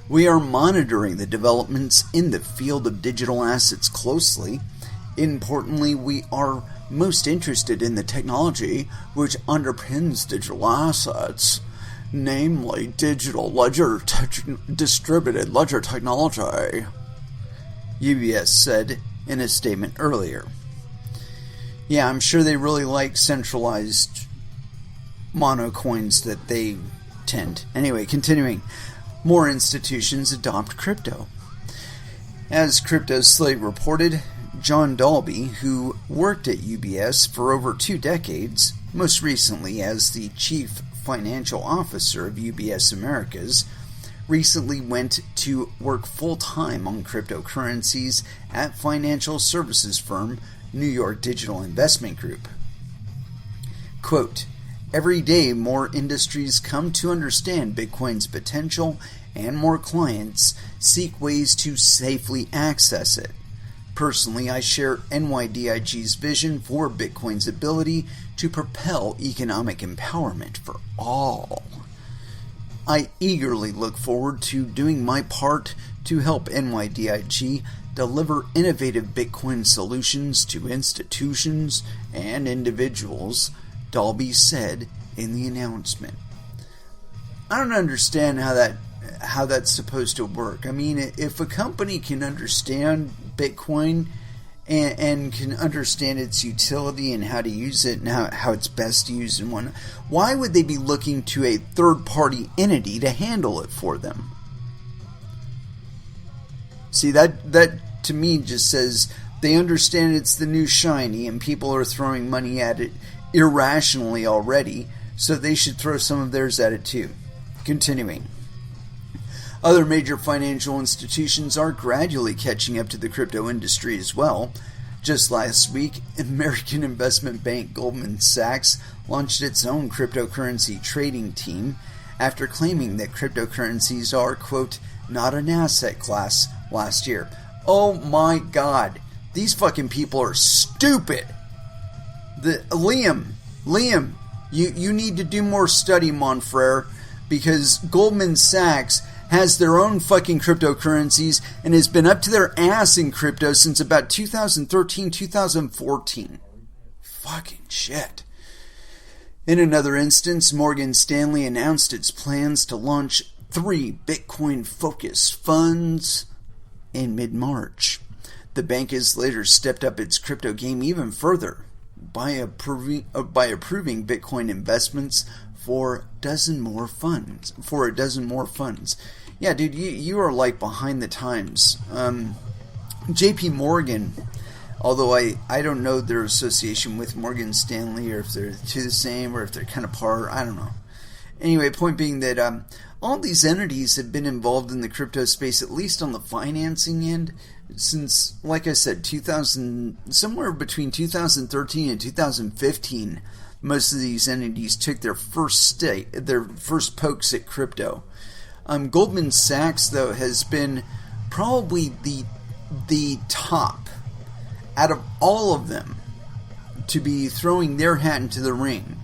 "We are monitoring the developments in the field of digital assets closely. Importantly, we are most interested in the technology which underpins digital assets, namely digital distributed ledger technology," UBS said in a statement earlier. Yeah, I'm sure they really like centralized mono coins that they tend. Anyway, continuing. More institutions adopt crypto. As Crypto Slate reported, John Dalby, who worked at UBS for over 2 decades, most recently as the Chief Financial Officer of UBS Americas, recently went to work full-time on cryptocurrencies at financial services firm New York Digital Investment Group. Quote, "Every day more industries come to understand Bitcoin's potential and more clients seek ways to safely access it. Personally, I share NYDIG's vision for Bitcoin's ability to propel economic empowerment for all. I eagerly look forward to doing my part to help NYDIG deliver innovative Bitcoin solutions to institutions and individuals," Dalby said in the announcement. I don't understand how that's supposed to work. I mean, if a company can understand Bitcoin and can understand its utility and how to use it and how it's best used and whatnot, why would they be looking to a third-party entity to handle it for them? See, that to me just says they understand it's the new shiny and people are throwing money at it irrationally already, so they should throw some of theirs at it too. Continuing. Other major financial institutions are gradually catching up to the crypto industry as well. Just last week, American investment bank Goldman Sachs launched its own cryptocurrency trading team after claiming that cryptocurrencies are, quote, "not an asset class" last year. Oh my God. These fucking people are stupid. Liam, you need to do more study, mon frere, because Goldman Sachs has their own fucking cryptocurrencies and has been up to their ass in crypto since about 2013, 2014. Fucking shit. In another instance, Morgan Stanley announced its plans to launch 3 Bitcoin-focused funds in mid-March. The bank has later stepped up its crypto game even further by approving Bitcoin investments for a dozen more funds. Yeah, dude, you are like behind the times. JP Morgan, although I don't know their association with Morgan Stanley, or if they're two the same, or if they're kind of par, I don't know. Anyway, point being that all these entities have been involved in the crypto space, at least on the financing end, since, like I said, somewhere between 2013 and 2015, most of these entities took their first pokes at crypto. Goldman Sachs, though, has been probably the top out of all of them to be throwing their hat into the ring.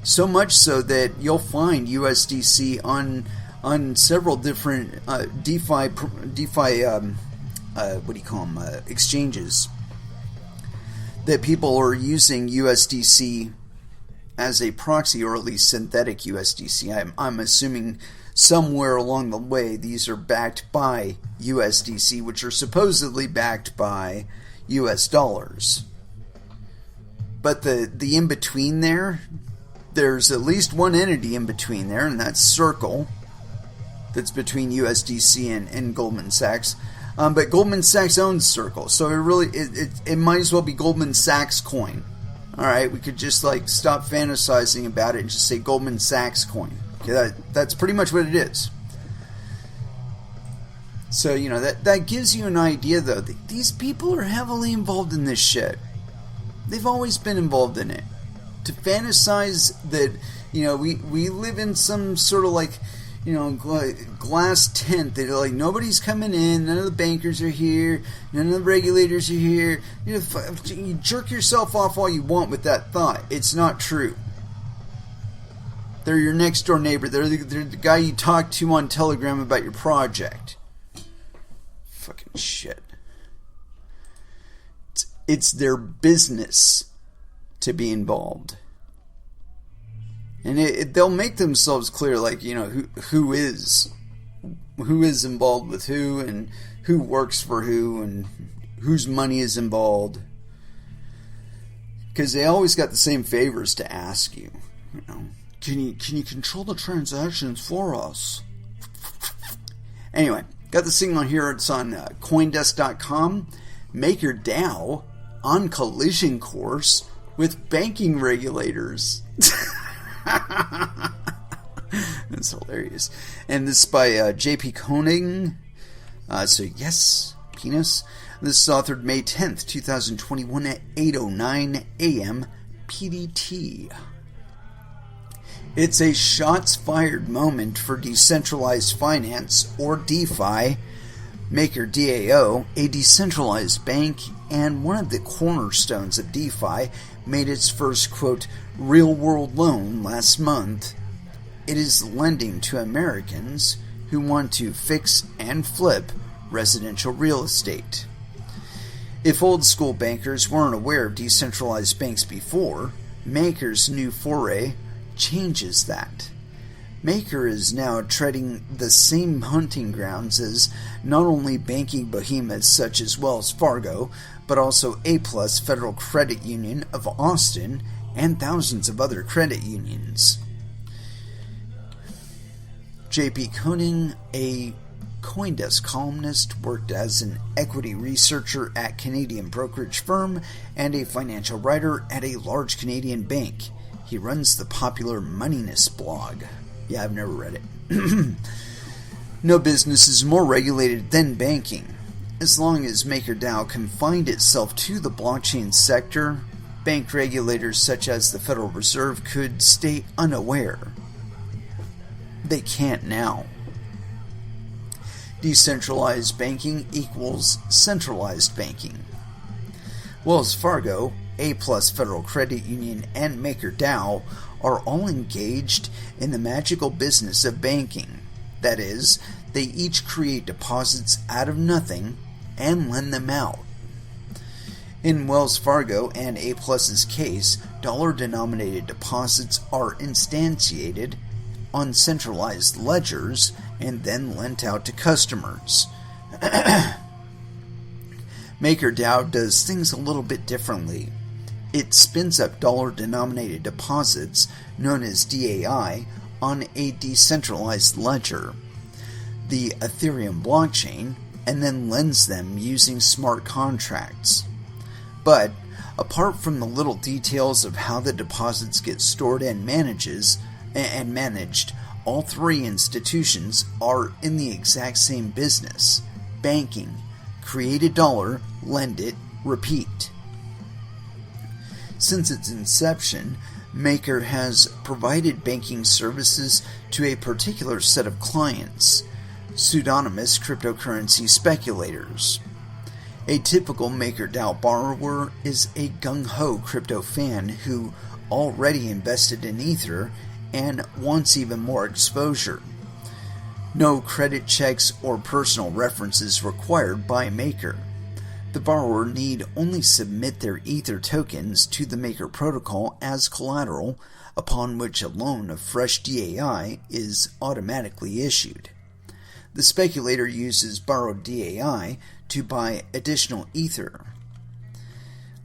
So much so that you'll find USDC on several different DeFi exchanges, that people are using USDC as a proxy, or at least synthetic USDC. I'm assuming somewhere along the way these are backed by USDC, which are supposedly backed by US dollars. But the in-between there's at least one entity in between there, and that's Circle, that's between USDC and Goldman Sachs. But Goldman Sachs owns Circle, so it might as well be Goldman Sachs coin. All right, we could just stop fantasizing about it and just say Goldman Sachs coin. Okay, that's pretty much what it is. So that gives you an idea, though. These people are heavily involved in this shit. They've always been involved in it. To fantasize that we live in some sort of glass tent. They're like, nobody's coming in, none of the bankers are here, none of the regulators are here. You jerk yourself off all you want with that thought. It's not true. They're your next door neighbor. They're the guy you talk to on Telegram about your project. Fucking shit. It's their business to be involved. And they'll make themselves clear, like, who is involved with who, and who works for who, and whose money is involved. Because they always got the same favors to ask you. Can you control the transactions for us? Anyway, got this thing on here. It's on CoinDesk.com. MakerDAO on collision course with banking regulators. That's hilarious. And this is by JP Koning. So yes, penis. This is authored May 10th, 2021 at 8:09 a.m. PDT. It's a shots fired moment for decentralized finance, or DeFi. MakerDAO, a decentralized bank and one of the cornerstones of DeFi, made its first, quote, real-world loan last month. It is lending to Americans who want to fix and flip residential real estate. If old-school bankers weren't aware of decentralized banks before, Maker's new foray changes that. Maker is now treading the same hunting grounds as not only banking behemoths such as Wells Fargo, but also A+ Federal Credit Union of Austin and thousands of other credit unions. JP Koning, a CoinDesk columnist, worked as an equity researcher at Canadian brokerage firm and a financial writer at a large Canadian bank. He runs the popular Moneyness blog. Yeah, I've never read it. No business is more regulated than banking. As long as MakerDAO confined itself to the blockchain sector, bank regulators such as the Federal Reserve could stay unaware. They can't now. Decentralized banking equals centralized banking. Wells Fargo, A+ Federal Credit Union, and MakerDAO are all engaged in the magical business of banking. That is, they each create deposits out of nothing and lend them out. In Wells Fargo and A+'s case, dollar-denominated deposits are instantiated on centralized ledgers and then lent out to customers. MakerDAO does things a little bit differently. It spins up dollar-denominated deposits, known as DAI, on a decentralized ledger, the Ethereum blockchain, and then lends them using smart contracts. But, apart from the little details of how the deposits get stored and managed, all three institutions are in the exact same business: banking. Create a dollar, lend it, repeat. Since its inception, Maker has provided banking services to a particular set of clients, pseudonymous cryptocurrency speculators. A typical MakerDAO borrower is a gung-ho crypto fan who already invested in Ether and wants even more exposure. No credit checks or personal references required by Maker. The borrower need only submit their Ether tokens to the Maker protocol as collateral, upon which a loan of fresh DAI is automatically issued. The speculator uses borrowed DAI to buy additional Ether.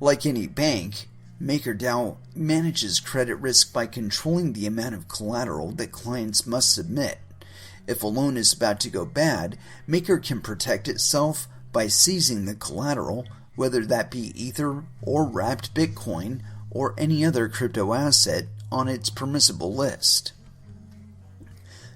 Like any bank, MakerDAO manages credit risk by controlling the amount of collateral that clients must submit. If a loan is about to go bad, Maker can protect itself by seizing the collateral, whether that be Ether or wrapped Bitcoin or any other crypto asset on its permissible list.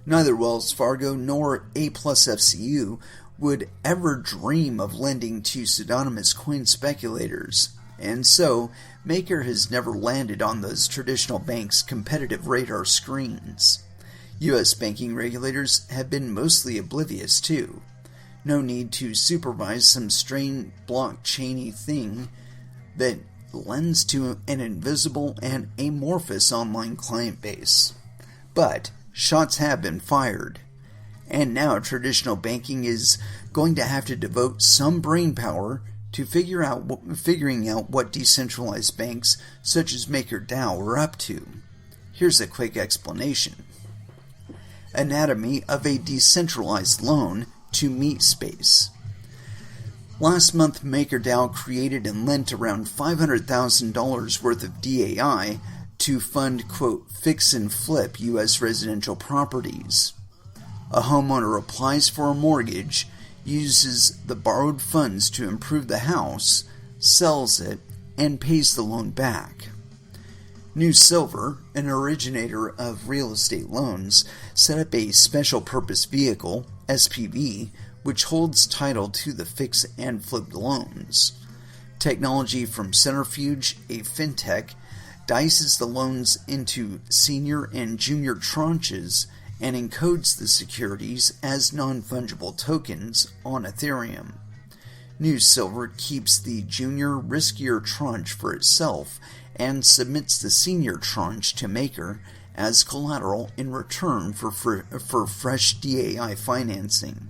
Neither Wells Fargo nor A+ FCU would ever dream of lending to pseudonymous coin speculators, and so Maker has never landed on those traditional banks' competitive radar screens. U.S. banking regulators have been mostly oblivious, too. No need to supervise some strange blockchainy thing that lends to an invisible and amorphous online client base. But shots have been fired, and now traditional banking is going to have to devote some brain power to figuring out what decentralized banks such as MakerDAO are up to. Here's a quick explanation. Anatomy of a decentralized loan to meet space. Last month, MakerDAO created and lent around $500,000 worth of DAI to fund, quote, fix and flip U.S. residential properties. A homeowner applies for a mortgage, uses the borrowed funds to improve the house, sells it, and pays the loan back. New Silver, an originator of real estate loans, set up a special purpose vehicle, SPV, which holds title to the fix and flip loans. Technology from Centrifuge, a fintech, dices the loans into senior and junior tranches and encodes the securities as non-fungible tokens on Ethereum. New Silver keeps the junior, riskier tranche for itself and submits the senior tranche to Maker as collateral in return for fresh DAI financing.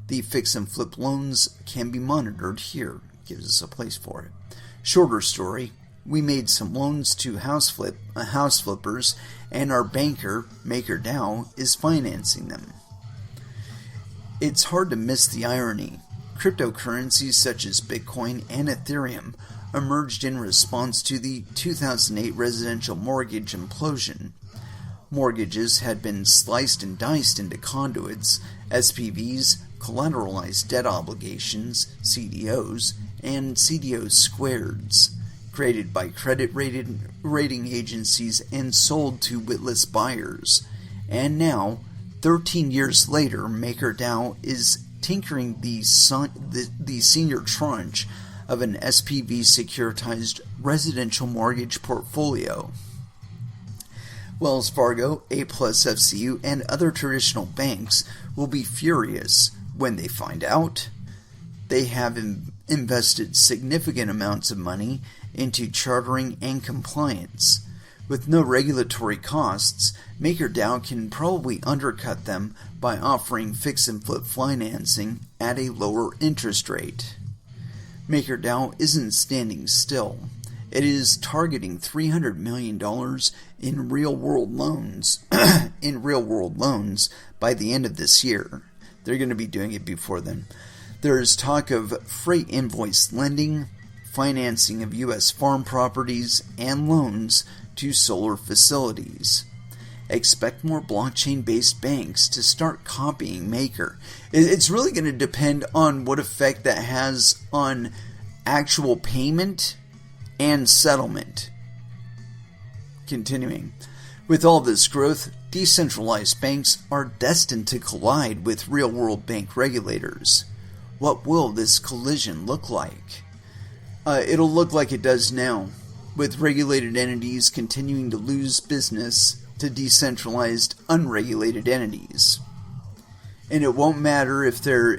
The fix and flip loans can be monitored here. Gives us a place for it. Shorter story, we made some loans to house flippers, and our banker, MakerDAO, is financing them. It's hard to miss the irony. Cryptocurrencies such as Bitcoin and Ethereum emerged in response to the 2008 residential mortgage implosion. Mortgages had been sliced and diced into conduits, SPVs, collateralized debt obligations, CDOs, and CDO squareds, created by credit rating agencies and sold to witless buyers. And now, 13 years later, MakerDAO is tinkering the senior tranche of an SPV securitized residential mortgage portfolio. Wells Fargo, A+ FCU, and other traditional banks will be furious when they find out they have invested significant amounts of money into chartering and compliance. With no regulatory costs, MakerDAO can probably undercut them by offering fix and flip financing at a lower interest rate. MakerDAO isn't standing still. It is targeting $300 million in real-world loans by the end of this year. They're going to be doing it before then. There is talk of freight invoice lending, financing of U.S. farm properties, and loans to solar facilities. Expect more blockchain-based banks to start copying Maker. It's really going to depend on what effect that has on actual payment and settlement. Continuing. With all this growth, decentralized banks are destined to collide with real-world bank regulators. What will this collision look like? It'll look like it does now, with regulated entities continuing to lose business to decentralized, unregulated entities. And it won't matter if they're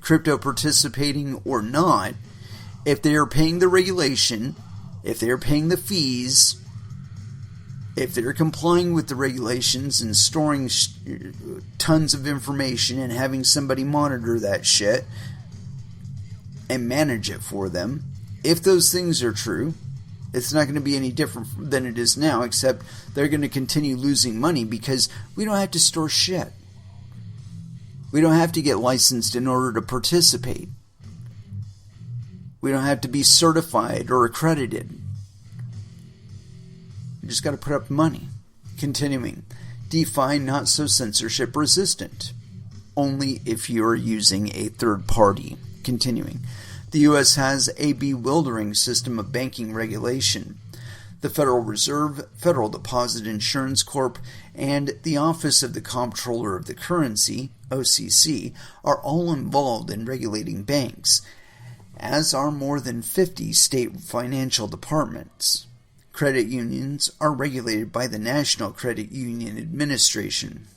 crypto participating or not. If they are paying the regulation, if they are paying the fees, if they're complying with the regulations and storing tons of information and having somebody monitor that shit and manage it for them, if those things are true, it's not going to be any different than it is now, except they're going to continue losing money because we don't have to store shit. We don't have to get licensed in order to participate. We don't have to be certified or accredited. You just got to put up money. Continuing. DeFi not so censorship resistant. Only if you're using a third party. Continuing. The U.S. has a bewildering system of banking regulation. The Federal Reserve, Federal Deposit Insurance Corp., and the Office of the Comptroller of the Currency, OCC, are all involved in regulating banks, as are more than 50 state financial departments. Credit unions are regulated by the National Credit Union Administration.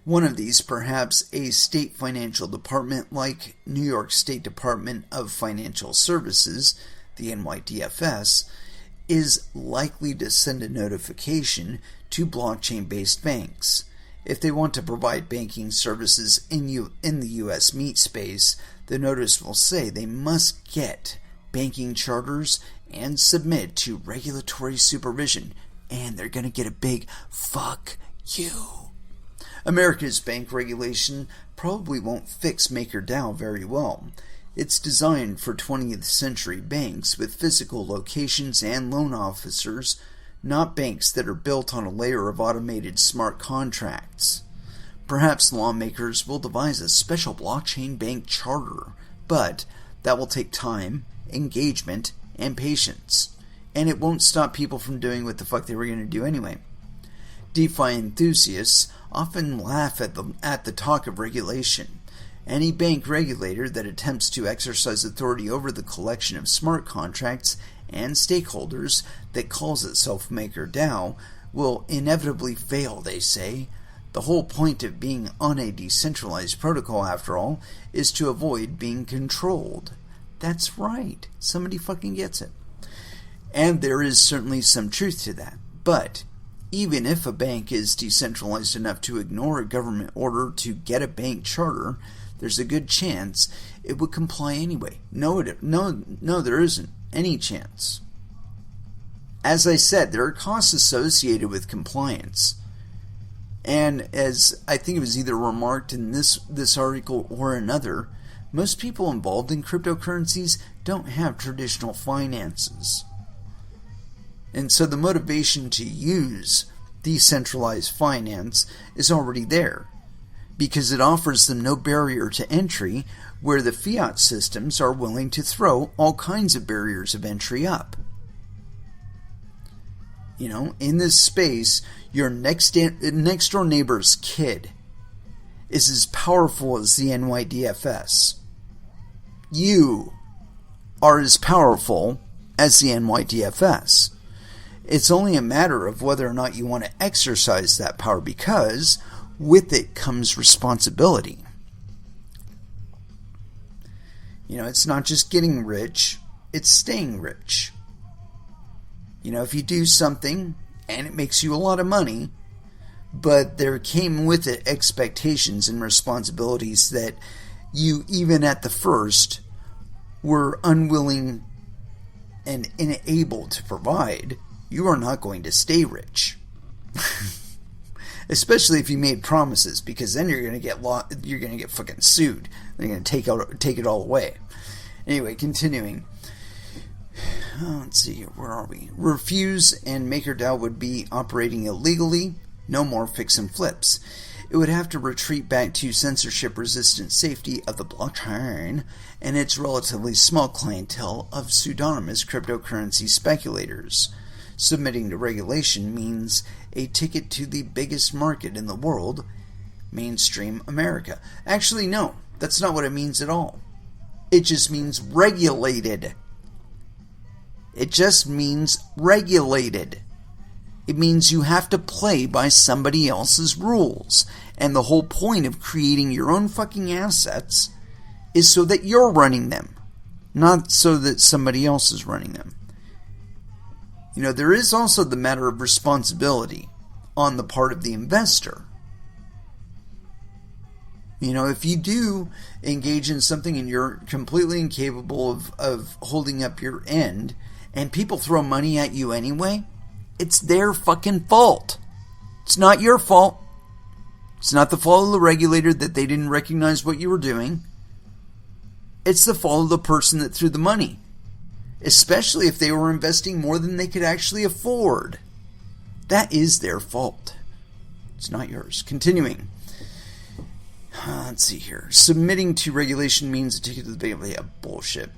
One of these, perhaps a state financial department like New York State Department of Financial Services, the NYDFS, is likely to send a notification to blockchain-based banks. If they want to provide banking services in the U.S. meat space, the notice will say they must get banking charters and submit to regulatory supervision, and they're going to get a big fuck you. America's bank regulation probably won't fix MakerDAO very well. It's designed for 20th century banks with physical locations and loan officers, not banks that are built on a layer of automated smart contracts. Perhaps lawmakers will devise a special blockchain bank charter, but that will take time, engagement, and patience, and it won't stop people from doing what the fuck they were going to do anyway. DeFi enthusiasts often laugh at the talk of regulation. Any bank regulator that attempts to exercise authority over the collection of smart contracts and stakeholders that calls itself MakerDAO will inevitably fail, they say. The whole point of being on a decentralized protocol, after all, is to avoid being controlled. That's right. Somebody fucking gets it. And there is certainly some truth to that. But even if a bank is decentralized enough to ignore a government order to get a bank charter, there's a good chance it would comply anyway. No, there isn't any chance. As I said, there are costs associated with compliance. And as I think it was either remarked in this article or another, most people involved in cryptocurrencies don't have traditional finances. And so the motivation to use decentralized finance is already there, because it offers them no barrier to entry, where the fiat systems are willing to throw all kinds of barriers of entry up. You know, in this space, your next door neighbor's kid is as powerful as the NYDFS. You are as powerful as the NYDFS. It's only a matter of whether or not you want to exercise that power, because with it comes responsibility. You know, it's not just getting rich, it's staying rich. You know, if you do something and it makes you a lot of money, but there came with it expectations and responsibilities that you, even at the first, were unwilling and unable to provide, you are not going to stay rich. Especially if you made promises, because then you're going to get fucking sued. They're going to take it all away. Anyway, continuing. Let's see here. Where are we? Refuse and MakerDAO would be operating illegally. No more fix and flips. It would have to retreat back to censorship-resistant safety of the blockchain and its relatively small clientele of pseudonymous cryptocurrency speculators. Submitting to regulation means a ticket to the biggest market in the world, mainstream America. Actually, no, that's not what it means at all. It just means regulated. It just means regulated. It means you have to play by somebody else's rules. And the whole point of creating your own fucking assets is so that you're running them, not so that somebody else is running them. You know, there is also the matter of responsibility on the part of the investor. You know, if you do engage in something and you're completely incapable of holding up your end, and people throw money at you anyway, it's their fucking fault. It's not your fault. It's not the fault of the regulator that they didn't recognize what you were doing. It's the fault of the person that threw the money. Especially if they were investing more than they could actually afford. That is their fault. It's not yours. Continuing. Let's see here. Submitting to regulation means a ticket to the bank. Yeah, bullshit.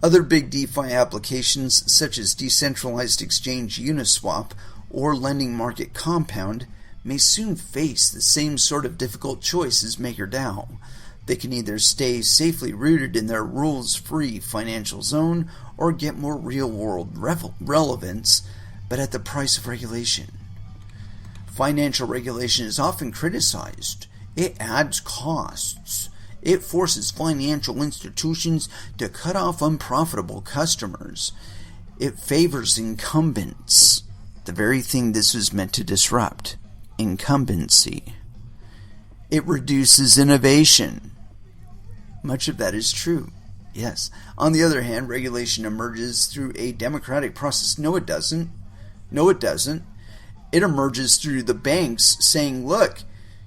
Other big DeFi applications, such as decentralized exchange Uniswap or lending market Compound, may soon face the same sort of difficult choice as MakerDAO. They can either stay safely rooted in their rules-free financial zone or get more real-world relevance, but at the price of regulation. Financial regulation is often criticized. It adds costs. It forces financial institutions to cut off unprofitable customers. It favors incumbents, the very thing this was meant to disrupt, incumbency. It reduces innovation. Much of that is true, yes. On the other hand, regulation emerges through a democratic process. No, it doesn't. No, it doesn't. It emerges through the banks saying, look,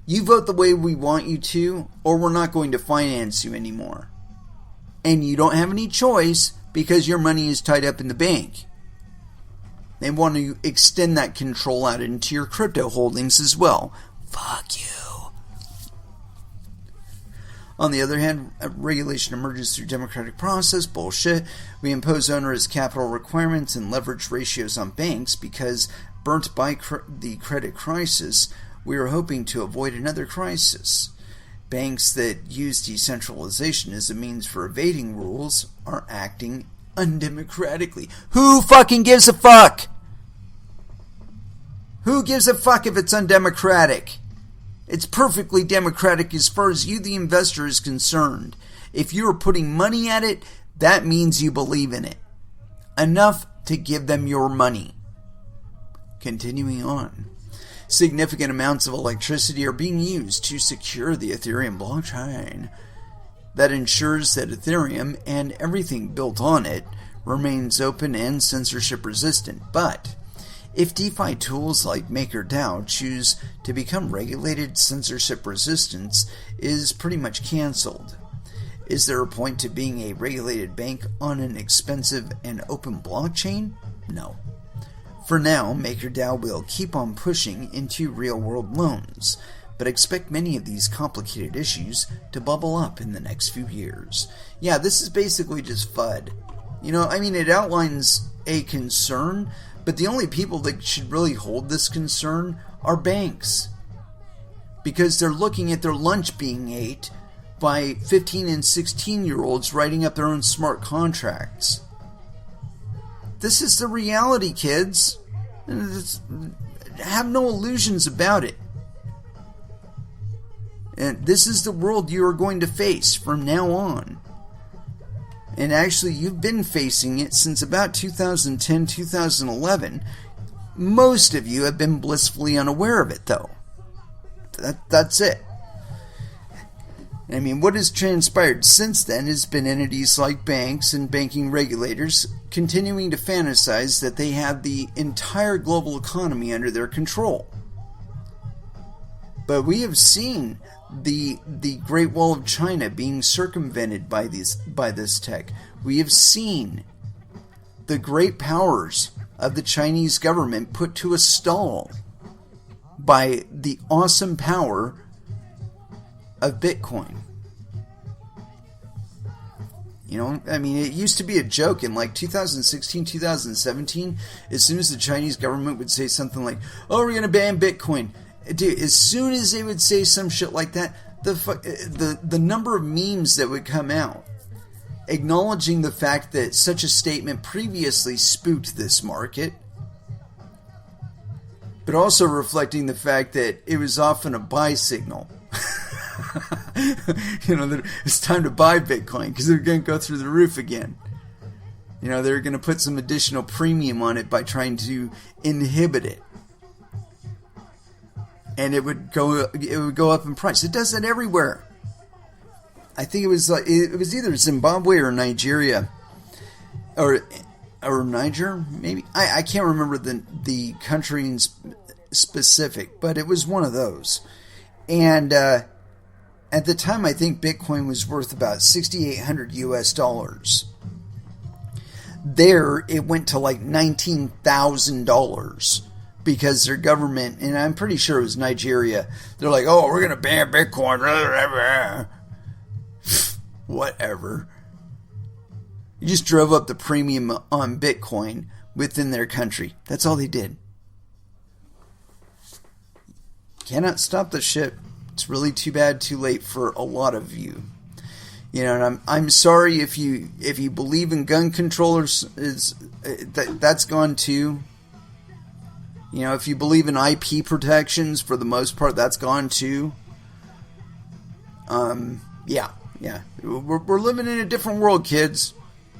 you vote the way we want you to, or we're not going to finance you anymore. And you don't have any choice because your money is tied up in the bank. They want to extend that control out into your crypto holdings as well. Fuck you. On the other hand, regulation emerges through democratic process. Bullshit. We impose onerous capital requirements and leverage ratios on banks because, burnt by the credit crisis, we are hoping to avoid another crisis. Banks that use decentralization as a means for evading rules are acting undemocratically. Who fucking gives a fuck? Who gives a fuck if it's undemocratic? It's perfectly democratic as far as you, the investor, is concerned. If you are putting money at it, that means you believe in it. Enough to give them your money. Continuing on. Significant amounts of electricity are being used to secure the Ethereum blockchain. That ensures that Ethereum and everything built on it remains open and censorship resistant. But if DeFi tools like MakerDAO choose to become regulated, censorship resistance is pretty much cancelled. Is there a point to being a regulated bank on an expensive and open blockchain? No. For now, MakerDAO will keep on pushing into real-world loans, but expect many of these complicated issues to bubble up in the next few years. Yeah, this is basically just FUD. It outlines a concern, but the only people that should really hold this concern are banks. Because they're looking at their lunch being ate by 15 and 16-year-olds writing up their own smart contracts. This is the reality, kids. Have no illusions about it. And this is the world you are going to face from now on. And actually, you've been facing it since about 2010, 2011. Most of you have been blissfully unaware of it, though. That's it. What has transpired since then has been entities like banks and banking regulators continuing to fantasize that they have the entire global economy under their control. But we have seen the Great Wall of China being circumvented by this tech. We have seen the great powers of the Chinese government put to a stall by the awesome power of Bitcoin. It used to be a joke in 2016, 2017, as soon as the Chinese government would say something like, oh, we're going to ban Bitcoin. Dude, as soon as they would say some shit like that, the number of memes that would come out acknowledging the fact that such a statement previously spooked this market, but also reflecting the fact that it was often a buy signal. That it's time to buy Bitcoin because they're going to go through the roof again. They're going to put some additional premium on it by trying to inhibit it. And it would go up in price. It does that everywhere. I think it was either Zimbabwe or Nigeria, or Niger maybe. I can't remember the country in specific, but it was one of those. And at the time, I think Bitcoin was worth about $6,800 US. There, it went to $19,000. Because their government, and I'm pretty sure it was Nigeria, they're like, oh, we're going to ban Bitcoin. Whatever. You just drove up the premium on Bitcoin within their country. That's all they did. Cannot stop the shit It's really too bad, too late for a lot of you. You know, and I'm sorry if you believe in gun controllers, that's gone too. You know, if you believe in IP protections, for the most part, that's gone too. Yeah. We're living in a different world, kids.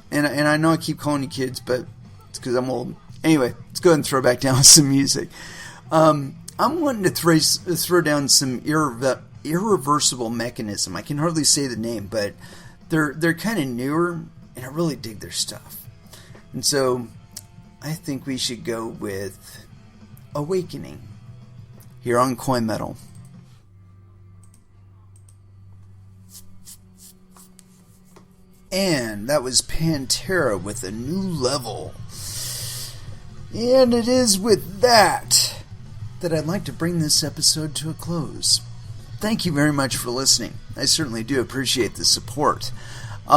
And I know I keep calling you kids, but it's because I'm old. Anyway, let's go ahead and throw back down some music. I'm wanting to throw down some irreversible mechanism. I can hardly say the name, but they're kind of newer, and I really dig their stuff. And so I think we should go with Awakening here on Coin Metal. And that was Pantera with A New Level. And it is with that I'd like to bring this episode to a close. Thank you very much for listening. I certainly do appreciate the support.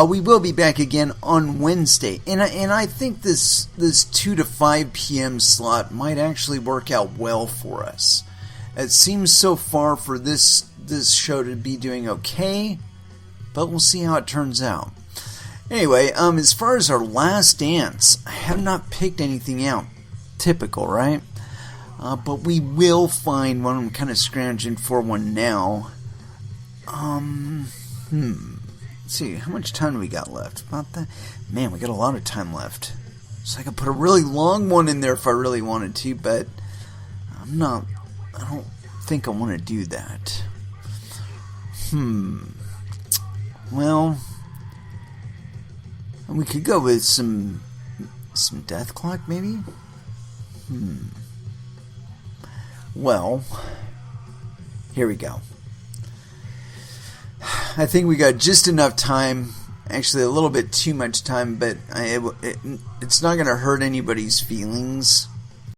We will be back again on Wednesday, and I think this 2 to 5 p.m. slot might actually work out well for us. It seems so far for this show to be doing okay, but we'll see how it turns out. Anyway, as far as our last dance, I have not picked anything out. Typical, right? But we will find one. I'm kind of scrounging for one now. Let's see, how much time do we got left? About that? Man, we got a lot of time left. So I could put a really long one in there if I really wanted to, but I don't think I want to do that. Well, we could go with some Death Clock, maybe? Well, here we go. I think we got just enough time, actually a little bit too much time, but it's not going to hurt anybody's feelings.